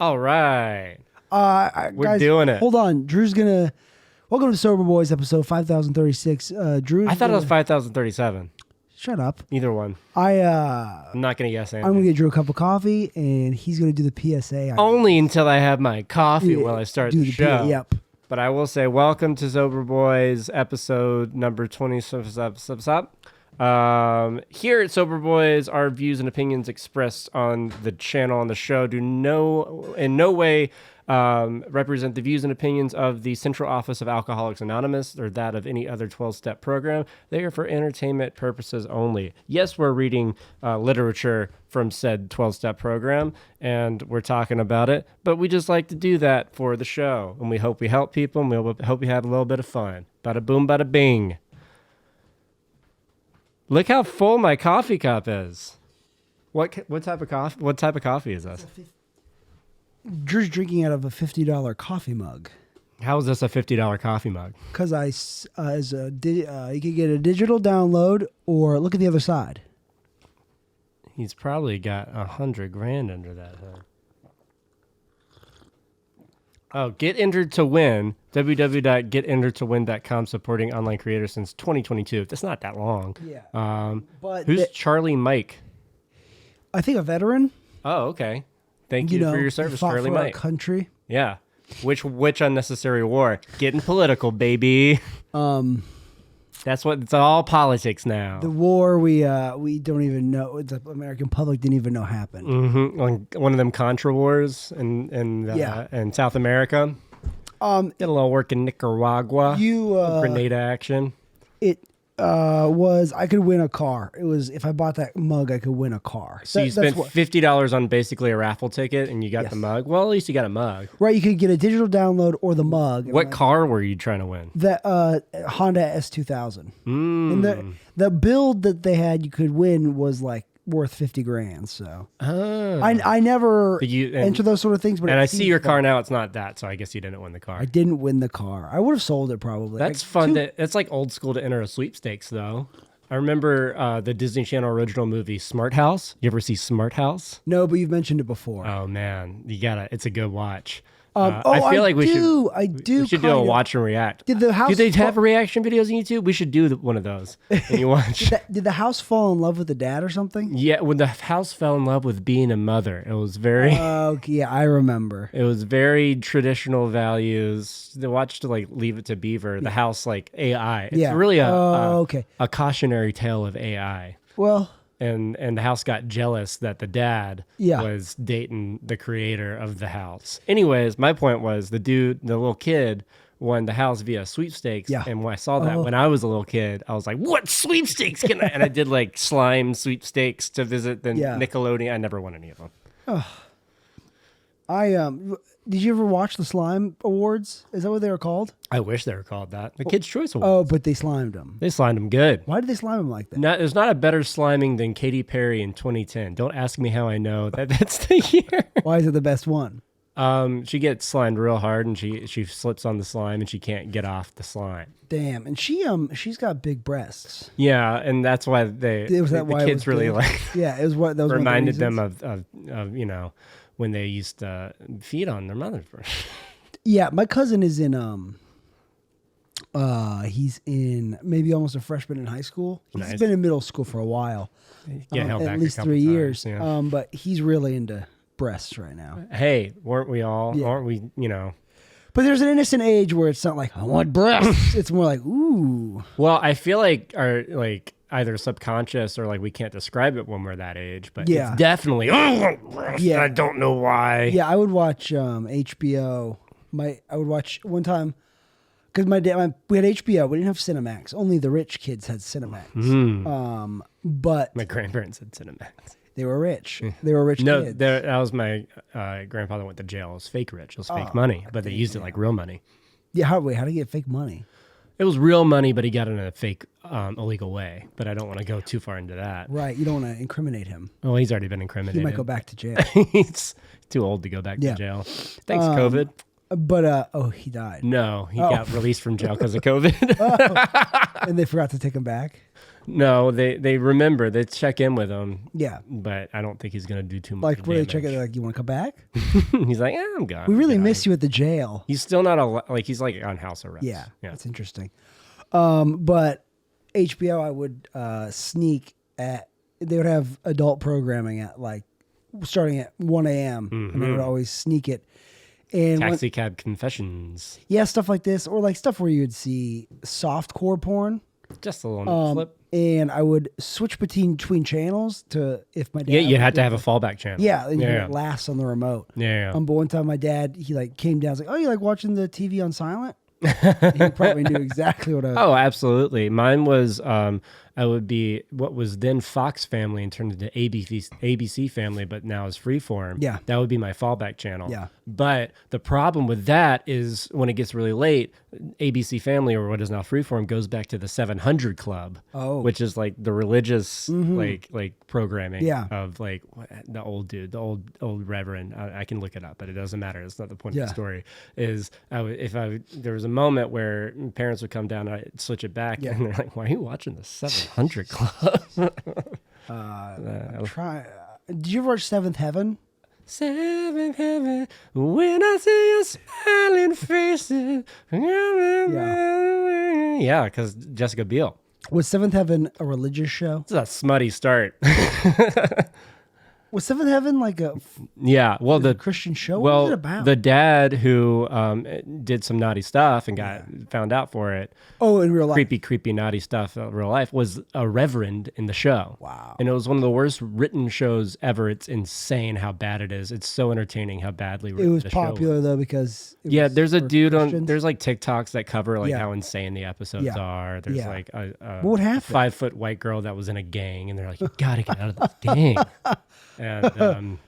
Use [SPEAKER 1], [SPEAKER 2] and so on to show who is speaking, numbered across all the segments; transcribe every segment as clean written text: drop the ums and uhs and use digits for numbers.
[SPEAKER 1] All right. We're
[SPEAKER 2] Guys,
[SPEAKER 1] doing it.
[SPEAKER 2] Hold on. Drew's gonna. Welcome to Sober Boys episode 5036. Drew.
[SPEAKER 1] I thought it was 5,037.
[SPEAKER 2] Shut up.
[SPEAKER 1] Either one.
[SPEAKER 2] I'm
[SPEAKER 1] I'm not going to guess
[SPEAKER 2] gonna
[SPEAKER 1] anything.
[SPEAKER 2] get Drew a cup of coffee, and he's gonna do the PSA.
[SPEAKER 1] Only until I have my coffee
[SPEAKER 2] Yeah,
[SPEAKER 1] while I start
[SPEAKER 2] do
[SPEAKER 1] the show.
[SPEAKER 2] Yep.
[SPEAKER 1] But I will say, welcome to Sober Boys episode number 20. Here at Sober Boys, our views and opinions expressed on the channel on the show do in no way represent the views and opinions of the Central Office of Alcoholics Anonymous or that of any other 12-step program. They are for entertainment purposes only. Yes, we're reading literature from said 12-step program, and we're talking about it, but we just like to do that for the show, and we hope we help people, and we hope you have a little bit of fun. Bada boom, bada bing. Look how full my coffee cup is. What type of coffee? What type of coffee is this?
[SPEAKER 2] Drew's drinking out of a $50 coffee mug.
[SPEAKER 1] How is this a $50 coffee mug?
[SPEAKER 2] Because you could get a digital download, or look at the other side.
[SPEAKER 1] He's probably got $100,000 under that hood. Oh, Get Entered to Win. www.getenteredtowin.com, supporting online creators since 2022. That's not that long.
[SPEAKER 2] Yeah. But
[SPEAKER 1] who's Charlie Mike?
[SPEAKER 2] I think a veteran.
[SPEAKER 1] Oh, okay. Thank you for your service,
[SPEAKER 2] fought
[SPEAKER 1] Charlie
[SPEAKER 2] for our
[SPEAKER 1] Mike.
[SPEAKER 2] country.
[SPEAKER 1] Yeah. Which unnecessary war? Getting political, baby. That's what it's all politics now.
[SPEAKER 2] The war we don't even know. The American public didn't even know happened.
[SPEAKER 1] Mm-hmm. One of them Contra wars in South America. Did a little work in Nicaragua. Grenada action.
[SPEAKER 2] It was I could win a car. It was if I bought that mug, I could win a car.
[SPEAKER 1] So you spent $50 on basically a raffle ticket, and you got the mug. Well, at least you got a mug.
[SPEAKER 2] Right, you could get a digital download or the mug.
[SPEAKER 1] What car were you trying to win?
[SPEAKER 2] That Honda S2000. And the build that they had you could win was like worth $50,000. So I never enter those sort of things. But
[SPEAKER 1] I see your car now. It's not that, so I guess you didn't win the car.
[SPEAKER 2] I didn't win the car. I would have sold it probably.
[SPEAKER 1] That's fun. That's like old school to enter a sweepstakes, though. I remember the Disney Channel original movie Smart House. You ever see Smart House?
[SPEAKER 2] No, but you've mentioned it before.
[SPEAKER 1] Oh man, you gotta. It's a good watch.
[SPEAKER 2] I feel like we
[SPEAKER 1] should do a watch and react. Do they have reaction videos on YouTube? We should do one of those. And you watch.
[SPEAKER 2] Did the house fall in love with the dad or something?
[SPEAKER 1] Yeah, when the house fell in love with being a mother, it was very.
[SPEAKER 2] Okay, yeah, I remember.
[SPEAKER 1] It was very traditional values. They watched like Leave It to Beaver. The house like AI. It's really a cautionary tale of AI.
[SPEAKER 2] Well.
[SPEAKER 1] And the house got jealous that the dad was dating the creator of the house. Anyways, my point was the little kid won the house via sweepstakes. Yeah. And when I saw that when I was a little kid, I was like, what sweepstakes can I? And I did like slime sweepstakes to visit the Nickelodeon. I never won any of them.
[SPEAKER 2] Did you ever watch the Slime Awards? Is that what they were called?
[SPEAKER 1] I wish they were called that. The Kids' Choice Awards.
[SPEAKER 2] Oh, but they slimed them.
[SPEAKER 1] They slimed them good.
[SPEAKER 2] Why did they slime them like that?
[SPEAKER 1] There's not a better sliming than Katy Perry in 2010. Don't ask me how I know that's the year.
[SPEAKER 2] Why is it the best one?
[SPEAKER 1] She gets slimed real hard, and she slips on the slime, and she can't get off the slime.
[SPEAKER 2] Damn, and she's got big breasts.
[SPEAKER 1] Yeah, and that's why the kids really like.
[SPEAKER 2] Yeah, it was what those
[SPEAKER 1] reminded them of when they used to feed on their mothers.
[SPEAKER 2] Yeah, my cousin is in he's in maybe almost a freshman in high school. He's been in middle school for a while.
[SPEAKER 1] Held back
[SPEAKER 2] at least 3 years. Yeah. But he's really into breasts right now.
[SPEAKER 1] Hey, weren't we all? Yeah. Aren't we?
[SPEAKER 2] But there's an innocent age where it's not like I want breasts. It's more like ooh.
[SPEAKER 1] Well, I feel like either subconscious or like we can't describe it when we're that age, but it's definitely I don't know why.
[SPEAKER 2] Yeah, I would watch HBO. I would watch one time because we had HBO. We didn't have Cinemax. Only the rich kids had Cinemax. But
[SPEAKER 1] my grandparents had Cinemax.
[SPEAKER 2] They were rich. They were rich kids.
[SPEAKER 1] That was my grandfather went to jail. It was fake rich. It was fake money, but they used it like real money.
[SPEAKER 2] Yeah, how did he get fake money?
[SPEAKER 1] It was real money, but he got it in a fake, illegal way. But I don't want to go too far into that.
[SPEAKER 2] Right. You don't want to incriminate him.
[SPEAKER 1] Well, he's already been incriminated.
[SPEAKER 2] He might go back to jail.
[SPEAKER 1] He's too old to go back to jail. Thanks, COVID.
[SPEAKER 2] But, he died.
[SPEAKER 1] No, he got released from jail because of COVID.
[SPEAKER 2] And they forgot to take him back?
[SPEAKER 1] No, they remember. They check in with him.
[SPEAKER 2] Yeah.
[SPEAKER 1] But I don't think he's going to do too much
[SPEAKER 2] Like, where they
[SPEAKER 1] damage.
[SPEAKER 2] check it, they're like, you want to come back?
[SPEAKER 1] He's like, I'm gone.
[SPEAKER 2] We really miss you at the jail.
[SPEAKER 1] He's still not he's like on house arrest.
[SPEAKER 2] Yeah. That's interesting. But HBO, I would sneak at, they would have adult programming at like, starting at 1 a.m. And I would always sneak it. And
[SPEAKER 1] Taxi Cab Confessions.
[SPEAKER 2] Yeah, stuff like this, or like stuff where you would see softcore porn.
[SPEAKER 1] Just a little flip.
[SPEAKER 2] And I would switch between channels to, if my dad.
[SPEAKER 1] Yeah, you had to have a fallback channel.
[SPEAKER 2] Yeah, and it lasts on the remote.
[SPEAKER 1] Yeah.
[SPEAKER 2] But one time my dad, he like came down, was like, "Oh, you like watching the TV on silent?" He probably knew exactly what I was.
[SPEAKER 1] Oh, absolutely. Mine was I would be what was then Fox Family and turned into ABC Family, but now is Freeform.
[SPEAKER 2] Yeah.
[SPEAKER 1] That would be my fallback channel.
[SPEAKER 2] Yeah.
[SPEAKER 1] But the problem with that is when it gets really late, ABC Family, or what is now Freeform, goes back to the 700 Club, which is like the religious like programming of like the old dude, the old reverend. I can look it up, but it doesn't matter. It's not the point of the story. Is there was a moment where parents would come down, I'd switch it back, and they're like, "Why are you watching the 700 Club?"
[SPEAKER 2] Did you ever watch Seventh Heaven?
[SPEAKER 1] Seventh Heaven, when I see your smiling faces. Yeah, because Jessica Biel.
[SPEAKER 2] Was Seventh Heaven a religious show?
[SPEAKER 1] It's a smutty start.
[SPEAKER 2] Was Seventh Heaven like a
[SPEAKER 1] the
[SPEAKER 2] Christian show? What was it about?
[SPEAKER 1] The dad who did some naughty stuff and got found out for it.
[SPEAKER 2] Oh, in real life.
[SPEAKER 1] Creepy, naughty stuff in real life, was a reverend in the show.
[SPEAKER 2] Wow.
[SPEAKER 1] And it was one of the worst written shows ever. It's insane how bad it is. It's so entertaining how badly written
[SPEAKER 2] it was popular though because
[SPEAKER 1] there's a dude
[SPEAKER 2] Christians.
[SPEAKER 1] there's like TikToks that cover like how insane the episodes are. There's like a
[SPEAKER 2] what happened?
[SPEAKER 1] 5-foot white girl that was in a gang, and they're like, "You gotta get out of this gang." And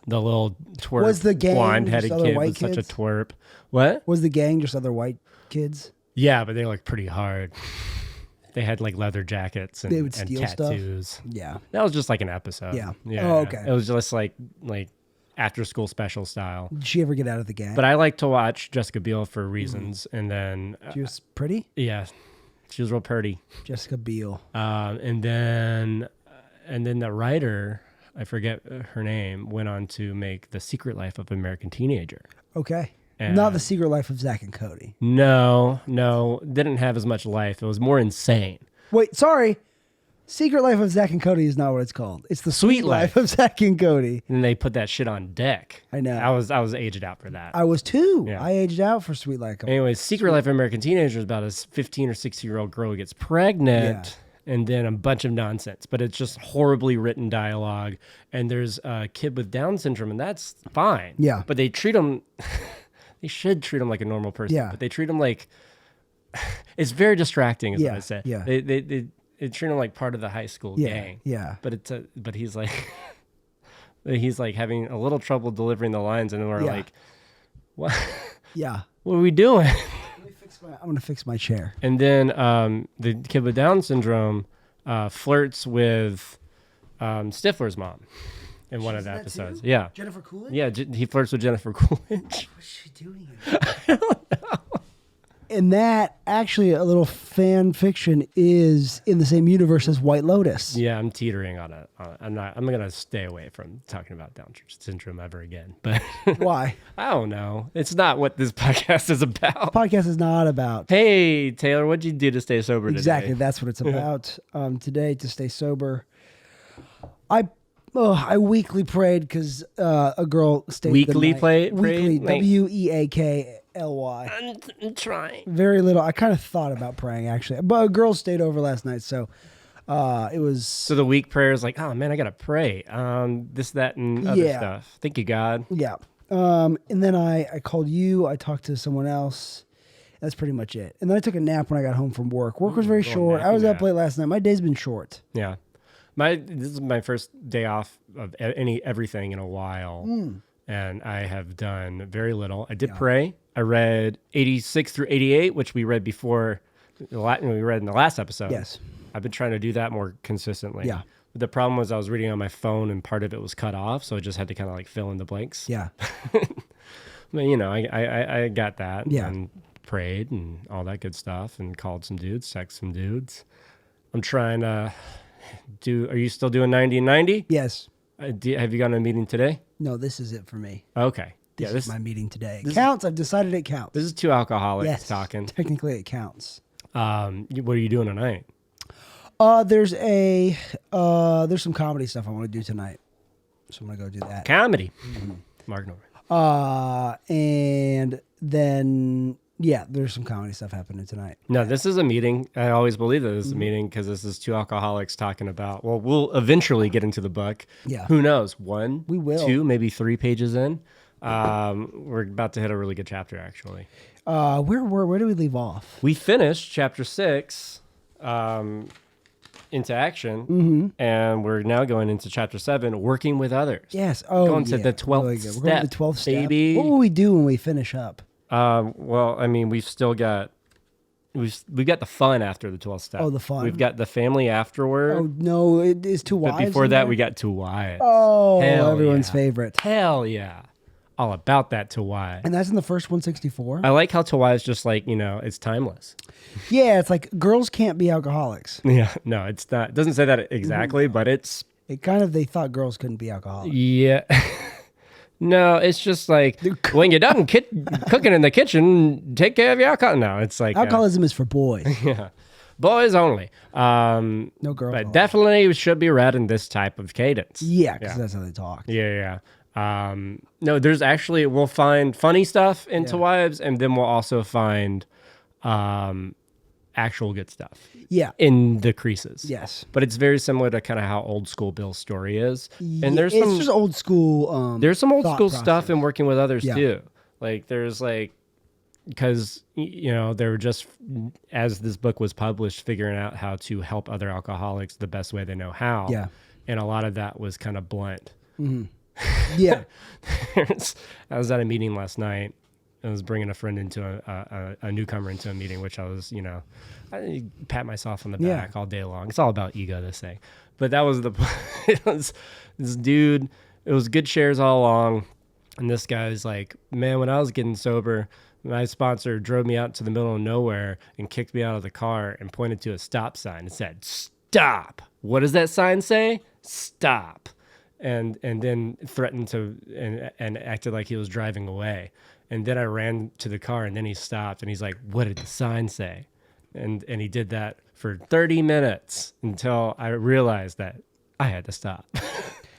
[SPEAKER 1] the little twerp,
[SPEAKER 2] was the gang
[SPEAKER 1] blonde-headed
[SPEAKER 2] just other
[SPEAKER 1] kid
[SPEAKER 2] white
[SPEAKER 1] was
[SPEAKER 2] kids?
[SPEAKER 1] such a twerp. What?
[SPEAKER 2] Was the gang just other white kids?
[SPEAKER 1] Yeah, but they looked pretty hard. They had like leather jackets and,
[SPEAKER 2] They would steal
[SPEAKER 1] tattoos.
[SPEAKER 2] Stuff? Yeah.
[SPEAKER 1] That was just like an episode.
[SPEAKER 2] Yeah.
[SPEAKER 1] Yeah.
[SPEAKER 2] Oh, okay.
[SPEAKER 1] It was just like after school special style.
[SPEAKER 2] Did she ever get out of the gang?
[SPEAKER 1] But I like to watch Jessica Biel for reasons. And then
[SPEAKER 2] she was pretty?
[SPEAKER 1] Yeah. She was real pretty.
[SPEAKER 2] Jessica Biel.
[SPEAKER 1] And then the writer, I forget her name, went on to make The Secret Life of American Teenager.
[SPEAKER 2] Okay. Not The Secret Life of Zach and Cody.
[SPEAKER 1] No, didn't have as much life. It was more insane.
[SPEAKER 2] Wait, sorry. Secret Life of Zach and Cody is not what it's called. It's The Sweet Life of Zach and Cody.
[SPEAKER 1] And they put that shit on deck.
[SPEAKER 2] I know.
[SPEAKER 1] I was aged out for that.
[SPEAKER 2] I was too.
[SPEAKER 1] Yeah.
[SPEAKER 2] I aged out for Sweet Life.
[SPEAKER 1] Anyways, Secret Life of American Teenager is about a 15 or 16-year-old girl who gets pregnant.
[SPEAKER 2] Yeah.
[SPEAKER 1] And then a bunch of nonsense, but it's just horribly written dialogue. And there's a kid with Down syndrome, and that's fine.
[SPEAKER 2] Yeah.
[SPEAKER 1] But they treat him, they should treat him like a normal person.
[SPEAKER 2] Yeah.
[SPEAKER 1] But they treat him like, it's very distracting, is what I say.
[SPEAKER 2] Yeah.
[SPEAKER 1] They treat him like part of the high school gang.
[SPEAKER 2] Yeah.
[SPEAKER 1] But he's like, he's like having a little trouble delivering the lines, and then we're like, what?
[SPEAKER 2] Yeah.
[SPEAKER 1] What are we doing?
[SPEAKER 2] I'm going to fix my chair.
[SPEAKER 1] And then the kid with Down syndrome flirts with Stifler's mom in one of the episodes.
[SPEAKER 2] Too?
[SPEAKER 1] Yeah.
[SPEAKER 2] Jennifer Coolidge?
[SPEAKER 1] Yeah, he flirts with Jennifer Coolidge.
[SPEAKER 2] What's she doing? I don't know. And that, actually, a little fan fiction is in the same universe as White Lotus.
[SPEAKER 1] Yeah, I'm teetering on it. I'm going to stay away from talking about Down syndrome ever again. But
[SPEAKER 2] why?
[SPEAKER 1] I don't know. It's not what this podcast is about.
[SPEAKER 2] Podcast is not about.
[SPEAKER 1] Hey, Taylor, what'd you do to stay sober today?
[SPEAKER 2] Exactly. That's what it's about. Today, to stay sober, I weekly prayed because a girl stayed
[SPEAKER 1] Weekly
[SPEAKER 2] the night.
[SPEAKER 1] prayed?
[SPEAKER 2] Weekly,
[SPEAKER 1] Like,
[SPEAKER 2] Weakly.
[SPEAKER 1] I'm trying.
[SPEAKER 2] Very little. I kind of thought about praying, actually. But a girl stayed over last night, so it was...
[SPEAKER 1] So the week prayer is like, oh, man, I got to pray. This, that, and other stuff. Thank you, God.
[SPEAKER 2] Yeah. And then I called you. I talked to someone else. That's pretty much it. And then I took a nap when I got home from work. Work was very short. I was up late last night. My day's been short.
[SPEAKER 1] Yeah. This is my first day off of everything in a while. And I have done very little. I did pray. I read 86 through 88, which we read before. We read in the last episode.
[SPEAKER 2] Yes.
[SPEAKER 1] I've been trying to do that more consistently.
[SPEAKER 2] Yeah.
[SPEAKER 1] But the problem was I was reading on my phone and part of it was cut off, so I just had to kind of like fill in the blanks.
[SPEAKER 2] Yeah.
[SPEAKER 1] But, I got that.
[SPEAKER 2] Yeah.
[SPEAKER 1] And prayed and all that good stuff and called some dudes, texted some dudes. I'm trying to do. Are you still doing 90 and 90?
[SPEAKER 2] Yes.
[SPEAKER 1] Have you gotten a meeting today?
[SPEAKER 2] No, this is it for me.
[SPEAKER 1] Okay.
[SPEAKER 2] This
[SPEAKER 1] Yeah,
[SPEAKER 2] is my meeting today. It counts. I've decided it counts.
[SPEAKER 1] this is two alcoholics
[SPEAKER 2] Yes.
[SPEAKER 1] talking.
[SPEAKER 2] Technically, it counts.
[SPEAKER 1] What are you doing tonight?
[SPEAKER 2] There's some comedy stuff I want to do tonight, so I'm gonna go do that.
[SPEAKER 1] Comedy. Mark Norman.
[SPEAKER 2] And then there's some comedy stuff happening tonight.
[SPEAKER 1] No, this is a meeting. I always believe that this is a meeting because this is two alcoholics talking about. Well, we'll eventually get into the book.
[SPEAKER 2] Yeah.
[SPEAKER 1] Who knows? One,
[SPEAKER 2] We will.
[SPEAKER 1] 2, maybe 3 pages in. We're about to hit a really good chapter, actually.
[SPEAKER 2] Where do we leave off?
[SPEAKER 1] We finished chapter 6 into action, and we're now going into chapter 7, working with others.
[SPEAKER 2] Yes. Oh,
[SPEAKER 1] Going to the 12th
[SPEAKER 2] Really good. We're going to the 12th step.
[SPEAKER 1] baby.
[SPEAKER 2] What will we do when we finish up?
[SPEAKER 1] Well, I mean, we've still got we've got the fun after the 12th step.
[SPEAKER 2] Oh, the fun.
[SPEAKER 1] We've got the family afterward.
[SPEAKER 2] Oh no, it is two wives.
[SPEAKER 1] But before
[SPEAKER 2] in
[SPEAKER 1] that,
[SPEAKER 2] there?
[SPEAKER 1] we got two wives.
[SPEAKER 2] Oh,
[SPEAKER 1] Hell
[SPEAKER 2] everyone's
[SPEAKER 1] yeah.
[SPEAKER 2] favorite.
[SPEAKER 1] Hell yeah. All about that to wives.
[SPEAKER 2] And that's in the first 164.
[SPEAKER 1] I like how to wives just like, it's timeless.
[SPEAKER 2] Yeah, it's like girls can't be alcoholics.
[SPEAKER 1] Yeah, no, it's not. It doesn't say that exactly, but it's,
[SPEAKER 2] They thought girls couldn't be alcoholics.
[SPEAKER 1] yeah. No, it's just like when you're done cooking in the kitchen, take care of your alcohol. No, it's like
[SPEAKER 2] Alcoholism is for boys.
[SPEAKER 1] yeah, boys only.
[SPEAKER 2] No girls.
[SPEAKER 1] But
[SPEAKER 2] allowed.
[SPEAKER 1] definitely should be read in this type of cadence.
[SPEAKER 2] Yeah, because that's how they talk.
[SPEAKER 1] Yeah. No, there's actually, we'll find funny stuff into wives, and then we'll also find actual good stuff
[SPEAKER 2] Yeah.
[SPEAKER 1] in the creases.
[SPEAKER 2] Yes.
[SPEAKER 1] But it's very similar to kind of how old school Bill's story is. And
[SPEAKER 2] It's just old school.
[SPEAKER 1] there's some old
[SPEAKER 2] thought
[SPEAKER 1] school
[SPEAKER 2] process.
[SPEAKER 1] stuff in working with others
[SPEAKER 2] Yeah.
[SPEAKER 1] too. Like there's because they were just, as this book was published, figuring out how to help other alcoholics the best way they know how.
[SPEAKER 2] Yeah.
[SPEAKER 1] And a lot of that was kind of blunt.
[SPEAKER 2] Yeah.
[SPEAKER 1] I was at a meeting last night. I was bringing a friend into a newcomer into a meeting, which I was, I pat myself on the back all day long. It's all about ego, this thing. But that was it was this dude. It was good shares all along. And this guy's like, man, when I was getting sober, my sponsor drove me out to the middle of nowhere and kicked me out of the car and pointed to a stop sign and said, "Stop." What does that sign say? Stop. And then threatened to and acted like he was driving away. And then I ran to the car, and then he stopped, and he's like, "What did the sign say?" And he did that for 30 minutes until I realized that I had to stop.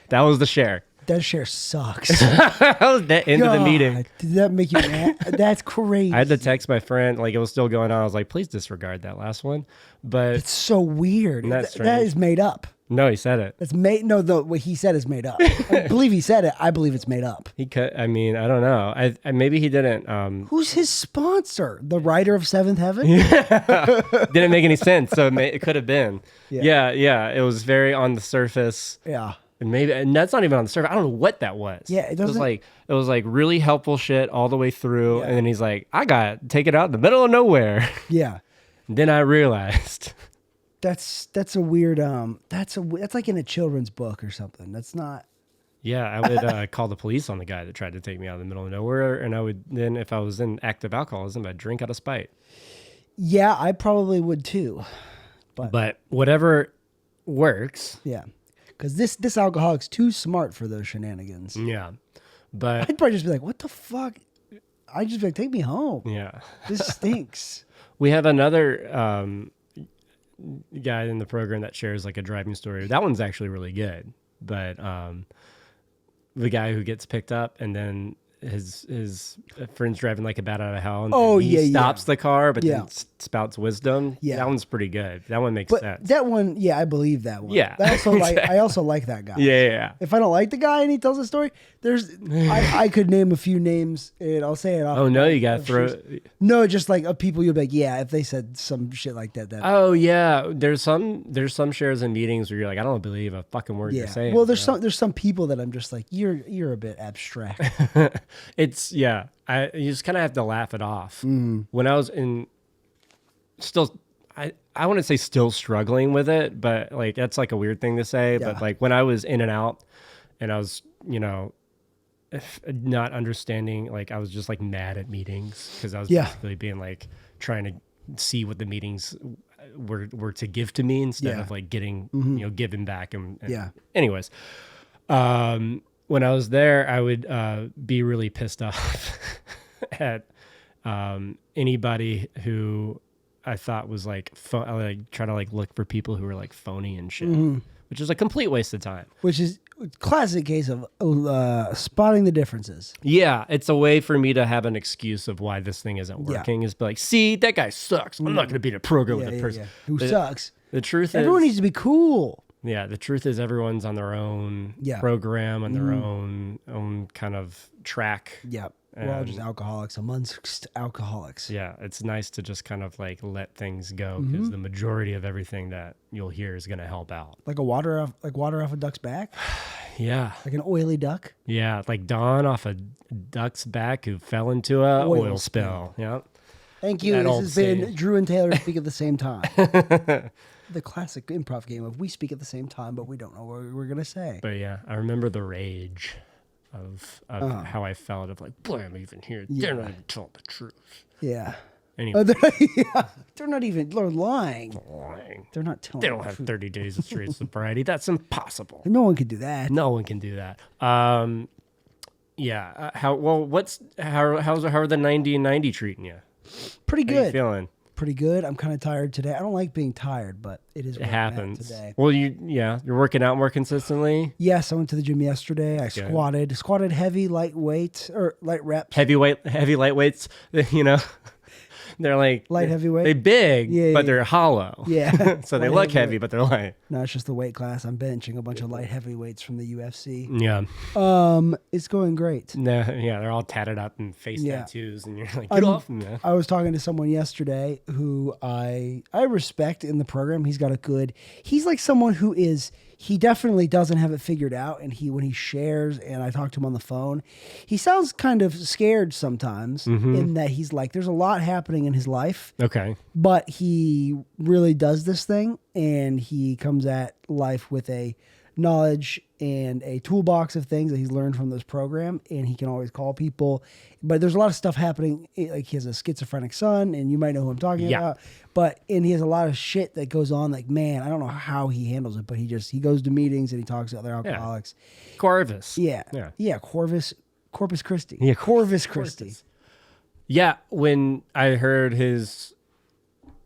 [SPEAKER 1] That was the share.
[SPEAKER 2] That share sucks.
[SPEAKER 1] That was the end of the meeting.
[SPEAKER 2] God, did that make you mad? That's crazy.
[SPEAKER 1] I had to text my friend, like it was still going on. I was like, please disregard that last one. But
[SPEAKER 2] It's so weird.
[SPEAKER 1] That's
[SPEAKER 2] That
[SPEAKER 1] strange.
[SPEAKER 2] is made up.
[SPEAKER 1] no, he said it.
[SPEAKER 2] That's made. No, what he said is made up. I believe he said it. I believe it's made up.
[SPEAKER 1] He cut. I mean, I don't know. I maybe he didn't.
[SPEAKER 2] Who's his sponsor? The writer of Seventh Heaven?
[SPEAKER 1] Didn't make any sense. So it could have been.
[SPEAKER 2] Yeah.
[SPEAKER 1] Yeah. It was very on the surface.
[SPEAKER 2] Yeah.
[SPEAKER 1] And that's not even on the surface. I don't know what that was.
[SPEAKER 2] Yeah, it
[SPEAKER 1] was
[SPEAKER 2] doesn't-
[SPEAKER 1] it was like really helpful shit all the way through.
[SPEAKER 2] Yeah.
[SPEAKER 1] And then he's like, I got to take it out in the middle of nowhere.
[SPEAKER 2] Yeah.
[SPEAKER 1] And then I realized.
[SPEAKER 2] That's a weird. That's like in a children's book or something. That's not.
[SPEAKER 1] Yeah, I would call the police on the guy that tried to take me out of the middle of nowhere. And I would then, if I was in active alcoholism, I'd drink out of spite.
[SPEAKER 2] Yeah, I probably would too.
[SPEAKER 1] But whatever works.
[SPEAKER 2] Yeah, because this alcoholic's too smart for those shenanigans.
[SPEAKER 1] Yeah. But
[SPEAKER 2] I'd probably just be like, "What the fuck?" I'd just be like, "Take me home.
[SPEAKER 1] yeah.
[SPEAKER 2] This stinks."
[SPEAKER 1] We have another guy in the program that shares like a driving story. That one's actually really good. But the guy who gets picked up and then his friend's driving like a bat out of hell. And he stops the car, but then spouts wisdom.
[SPEAKER 2] Yeah.
[SPEAKER 1] That one's pretty good. That one makes
[SPEAKER 2] But
[SPEAKER 1] sense.
[SPEAKER 2] that one, yeah, I believe that one.
[SPEAKER 1] Yeah,
[SPEAKER 2] I also like that guy.
[SPEAKER 1] Yeah.
[SPEAKER 2] If I don't like the guy and he tells a story, I could name a few names and I'll say it off.
[SPEAKER 1] Oh no, you gotta throw.
[SPEAKER 2] No, just like of people you'll be like, yeah, if they said some shit like that.
[SPEAKER 1] Oh yeah, there's some shares in meetings where you're like, I don't believe a fucking word you're saying.
[SPEAKER 2] Well, there's some people that I'm just like, you're a bit abstract.
[SPEAKER 1] It's you just kind of have to laugh it off. When I was I wouldn't say still struggling with it, but like that's like a weird thing to say.
[SPEAKER 2] Yeah.
[SPEAKER 1] But like when I was in and out, and I was not understanding, like I was just like mad at meetings because I was basically being like trying to see what the meetings were to give to me instead
[SPEAKER 2] Yeah.
[SPEAKER 1] of like getting, giving back. And
[SPEAKER 2] Yeah.
[SPEAKER 1] anyways, when I was there, I would be really pissed off at anybody who I thought was like, I would, like try to like look for people who were like phony and shit, which is a complete waste of time.
[SPEAKER 2] Which is a classic case of spotting the differences.
[SPEAKER 1] Yeah, it's a way for me to have an excuse of why this thing isn't working. Is be like, see, that guy sucks. I'm not going to be in a program with a person
[SPEAKER 2] who sucks.
[SPEAKER 1] The truth
[SPEAKER 2] Everyone
[SPEAKER 1] is,
[SPEAKER 2] needs to be cool.
[SPEAKER 1] yeah, the truth is everyone's on their own program, on their own kind of track.
[SPEAKER 2] Yeah. We're all just alcoholics amongst alcoholics.
[SPEAKER 1] Yeah, it's nice to just kind of like let things go because the majority of everything that you'll hear is going to help out.
[SPEAKER 2] Like water off a duck's back?
[SPEAKER 1] Yeah.
[SPEAKER 2] Like an oily duck?
[SPEAKER 1] Yeah, like Don off a duck's back who fell into a oil spill. Yeah.
[SPEAKER 2] Thank you.
[SPEAKER 1] That
[SPEAKER 2] This
[SPEAKER 1] old
[SPEAKER 2] has been
[SPEAKER 1] saying.
[SPEAKER 2] Drew and Taylor speak at the same time. The classic improv game of we speak at the same time, but we don't know what we're going to say.
[SPEAKER 1] But yeah, I remember the rage of how I felt of like, boy, I'm even here. They're not even telling the truth.
[SPEAKER 2] Yeah.
[SPEAKER 1] Anyway,
[SPEAKER 2] They're not even, they're lying.
[SPEAKER 1] lying.
[SPEAKER 2] They're not telling
[SPEAKER 1] They don't
[SPEAKER 2] the
[SPEAKER 1] have
[SPEAKER 2] truth.
[SPEAKER 1] 30 days of straight sobriety. That's impossible.
[SPEAKER 2] No one could do that.
[SPEAKER 1] No one can do that. Yeah. How are the 90 and 90 treating you?
[SPEAKER 2] Pretty
[SPEAKER 1] How you
[SPEAKER 2] good.
[SPEAKER 1] feeling?
[SPEAKER 2] Pretty good. I'm kind of tired today. I don't like being tired, but it is
[SPEAKER 1] It
[SPEAKER 2] where I'm at
[SPEAKER 1] happens.
[SPEAKER 2] today.
[SPEAKER 1] Well, you're working out more consistently.
[SPEAKER 2] Yes, I went to the gym yesterday. I
[SPEAKER 1] good.
[SPEAKER 2] squatted heavy, light weight or light reps.
[SPEAKER 1] Heavy lightweights, they're like
[SPEAKER 2] Light heavyweight?
[SPEAKER 1] They big,
[SPEAKER 2] Yeah,
[SPEAKER 1] but
[SPEAKER 2] yeah.
[SPEAKER 1] they're hollow.
[SPEAKER 2] Yeah.
[SPEAKER 1] So they
[SPEAKER 2] Light
[SPEAKER 1] look heavy,
[SPEAKER 2] heavyweight.
[SPEAKER 1] but they're light.
[SPEAKER 2] No, it's just the weight class. I'm benching a bunch of light heavyweights from the UFC.
[SPEAKER 1] Yeah.
[SPEAKER 2] It's going great.
[SPEAKER 1] Yeah, they're all tatted up and face
[SPEAKER 2] Yeah.
[SPEAKER 1] tattoos, and you're like, get off me, man.
[SPEAKER 2] I was talking to someone yesterday who I respect in the program. He's like someone who he definitely doesn't have it figured out. And when he shares and I talk to him on the phone, he sounds kind of scared sometimes in that he's like, there's a lot happening in his life,
[SPEAKER 1] Okay.
[SPEAKER 2] but he really does this thing and he comes at life with a knowledge and a toolbox of things that he's learned from this program, and he can always call people. But there's a lot of stuff happening. Like he has a schizophrenic son, and you might know who I'm talking about. And he has a lot of shit that goes on. Like, man, I don't know how he handles it, but he goes to meetings and he talks to other alcoholics.
[SPEAKER 1] Corvus.
[SPEAKER 2] Yeah. Corpus Christi.
[SPEAKER 1] Yeah,
[SPEAKER 2] Corvus Christi.
[SPEAKER 1] Yeah, when I heard his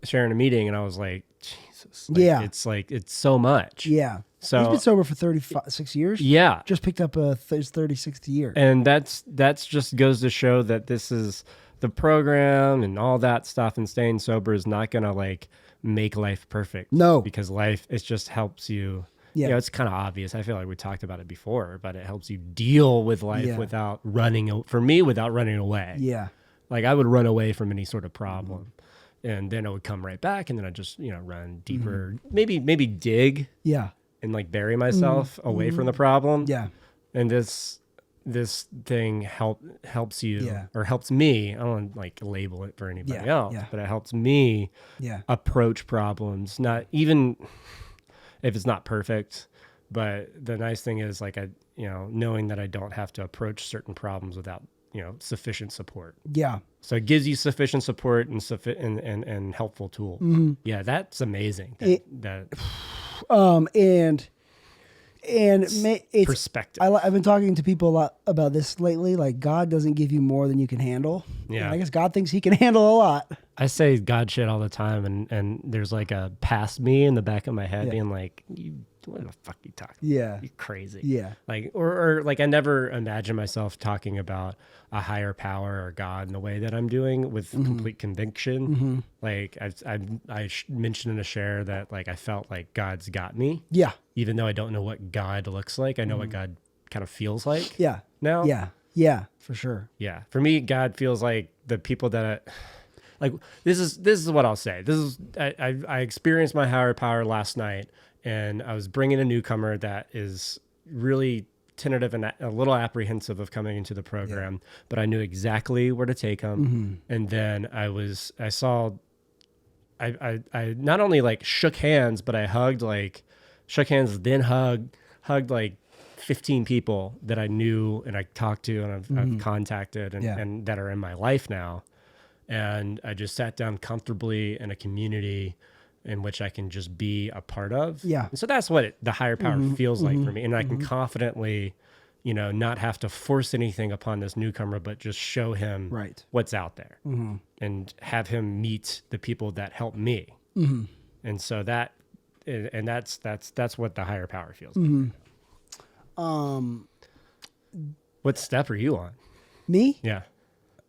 [SPEAKER 1] sharing a meeting, and I was like, Jesus. It's so much.
[SPEAKER 2] Yeah.
[SPEAKER 1] So
[SPEAKER 2] he's been sober for 36 years.
[SPEAKER 1] Yeah.
[SPEAKER 2] Just picked up his 36th year.
[SPEAKER 1] And that's just goes to show that this is the program and all that stuff, and staying sober is not going to like make life perfect.
[SPEAKER 2] No.
[SPEAKER 1] Because it just helps you.
[SPEAKER 2] Yeah.
[SPEAKER 1] It's kind of obvious. I feel like we talked about it before, but it helps you deal with life without running away.
[SPEAKER 2] Yeah.
[SPEAKER 1] Like I would run away from any sort of problem. And then I would come right back, and then I just, run deeper, maybe dig.
[SPEAKER 2] Yeah.
[SPEAKER 1] And like bury myself away from the problem.
[SPEAKER 2] Yeah.
[SPEAKER 1] And this thing helps you or helps me. I don't want to like label it for anybody else, but it helps me approach problems. Not even if it's not perfect, but the nice thing is like knowing that I don't have to approach certain problems without sufficient support.
[SPEAKER 2] Yeah.
[SPEAKER 1] So it gives you sufficient support and helpful tools. Yeah, that's amazing. It's perspective.
[SPEAKER 2] I've been talking to people a lot about this lately. Like, God doesn't give you more than you can handle.
[SPEAKER 1] Yeah.
[SPEAKER 2] And I guess God thinks he can handle a lot.
[SPEAKER 1] I say God shit all the time, and there's like a past me in the back of my head being like, what the fuck you talking?
[SPEAKER 2] Yeah.
[SPEAKER 1] You're crazy.
[SPEAKER 2] Yeah.
[SPEAKER 1] Like, or like I never imagine myself talking about a higher power or God in the way that I'm doing with complete conviction. Like I mentioned in a share that like I felt like God's got me.
[SPEAKER 2] Yeah.
[SPEAKER 1] Even though I don't know what God looks like, I know what God kind of feels like.
[SPEAKER 2] Yeah.
[SPEAKER 1] Now.
[SPEAKER 2] Yeah. Yeah. For sure.
[SPEAKER 1] Yeah. For me, God feels like the people that like this is what I'll say. I experienced my higher power last night, and I was bringing a newcomer that is really tentative and a little apprehensive of coming into the program, but I knew exactly where to take him. And then I not only like shook hands, but I shook hands, then hugged like 15 people that I knew and I talked to and I've contacted and that are in my life now. And I just sat down comfortably in a community in which I can just be a part of.
[SPEAKER 2] Yeah.
[SPEAKER 1] And so that's what the higher power feels like for me. And I can confidently, not have to force anything upon this newcomer, but just show him what's out there and have him meet the people that help me. And so that's what the higher power feels like. What step are you on?
[SPEAKER 2] Me?
[SPEAKER 1] Yeah.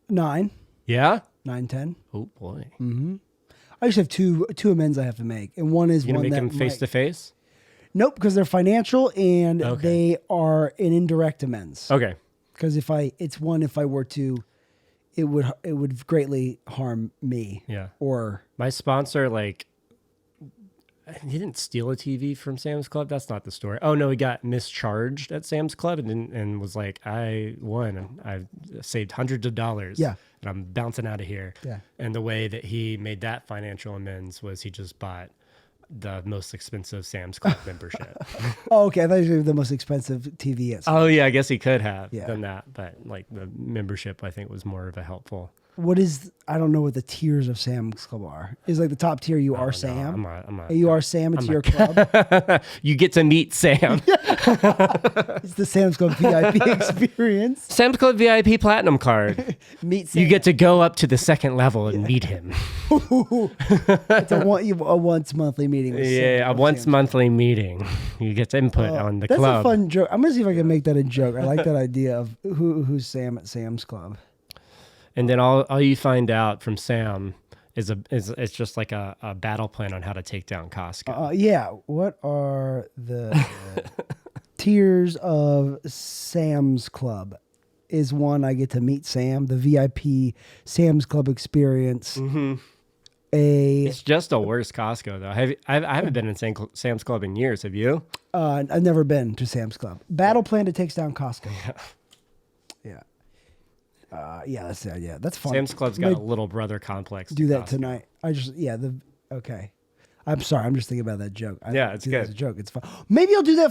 [SPEAKER 2] 9.
[SPEAKER 1] Yeah?
[SPEAKER 2] 9, 10.
[SPEAKER 1] Oh boy.
[SPEAKER 2] I just have two amends I have to make, and one is
[SPEAKER 1] You gonna
[SPEAKER 2] one
[SPEAKER 1] make
[SPEAKER 2] that
[SPEAKER 1] them face to face?
[SPEAKER 2] Nope, because they're financial and they are an indirect amends.
[SPEAKER 1] Okay.
[SPEAKER 2] Because if I were to, it would greatly harm me.
[SPEAKER 1] Yeah.
[SPEAKER 2] Or
[SPEAKER 1] My sponsor, he didn't steal a TV from Sam's Club. That's not the story. Oh no, he got mischarged at Sam's Club and was like, I won and I saved hundreds of dollars.
[SPEAKER 2] Yeah.
[SPEAKER 1] And I'm bouncing out of here.
[SPEAKER 2] Yeah.
[SPEAKER 1] And the way that he made that financial amends was he just bought the most expensive Sam's Club membership.
[SPEAKER 2] oh, okay, I thought you were the most expensive TV at.
[SPEAKER 1] Oh yeah, I guess he could have
[SPEAKER 2] Yeah.
[SPEAKER 1] done that, but the membership I think was more of a helpful.
[SPEAKER 2] I don't know what the tiers of Sam's Club are. Is like the top tier you are Sam? You are Sam, it's your club.
[SPEAKER 1] You get to meet Sam.
[SPEAKER 2] It's the Sam's Club VIP experience.
[SPEAKER 1] Sam's Club VIP Platinum card.
[SPEAKER 2] Meet Sam.
[SPEAKER 1] You get to go up to the second level and meet him.
[SPEAKER 2] It's a once monthly meeting. With
[SPEAKER 1] Yeah, a once monthly meeting. You get input on the
[SPEAKER 2] That's
[SPEAKER 1] club.
[SPEAKER 2] a fun joke. I'm gonna see if I can make that a joke. I like that idea of who's Sam at Sam's Club.
[SPEAKER 1] And then all you find out from Sam is it's just like a battle plan on how to take down Costco.
[SPEAKER 2] Yeah. What are the tiers of Sam's Club? Is one I get to meet Sam, the VIP Sam's Club experience.
[SPEAKER 1] It's just a worse Costco though. I haven't been in Sam's Club in years. Have you?
[SPEAKER 2] I've never been to Sam's Club. Battle plan that takes down Costco. Yeah. Yeah, that's the idea. That's fun.
[SPEAKER 1] Sam's Club's got a little brother complex.
[SPEAKER 2] Do that tonight. Okay. I'm sorry. I'm just thinking about that joke.
[SPEAKER 1] Yeah, it's
[SPEAKER 2] do
[SPEAKER 1] good.
[SPEAKER 2] that as a joke. It's fun. Maybe I'll do that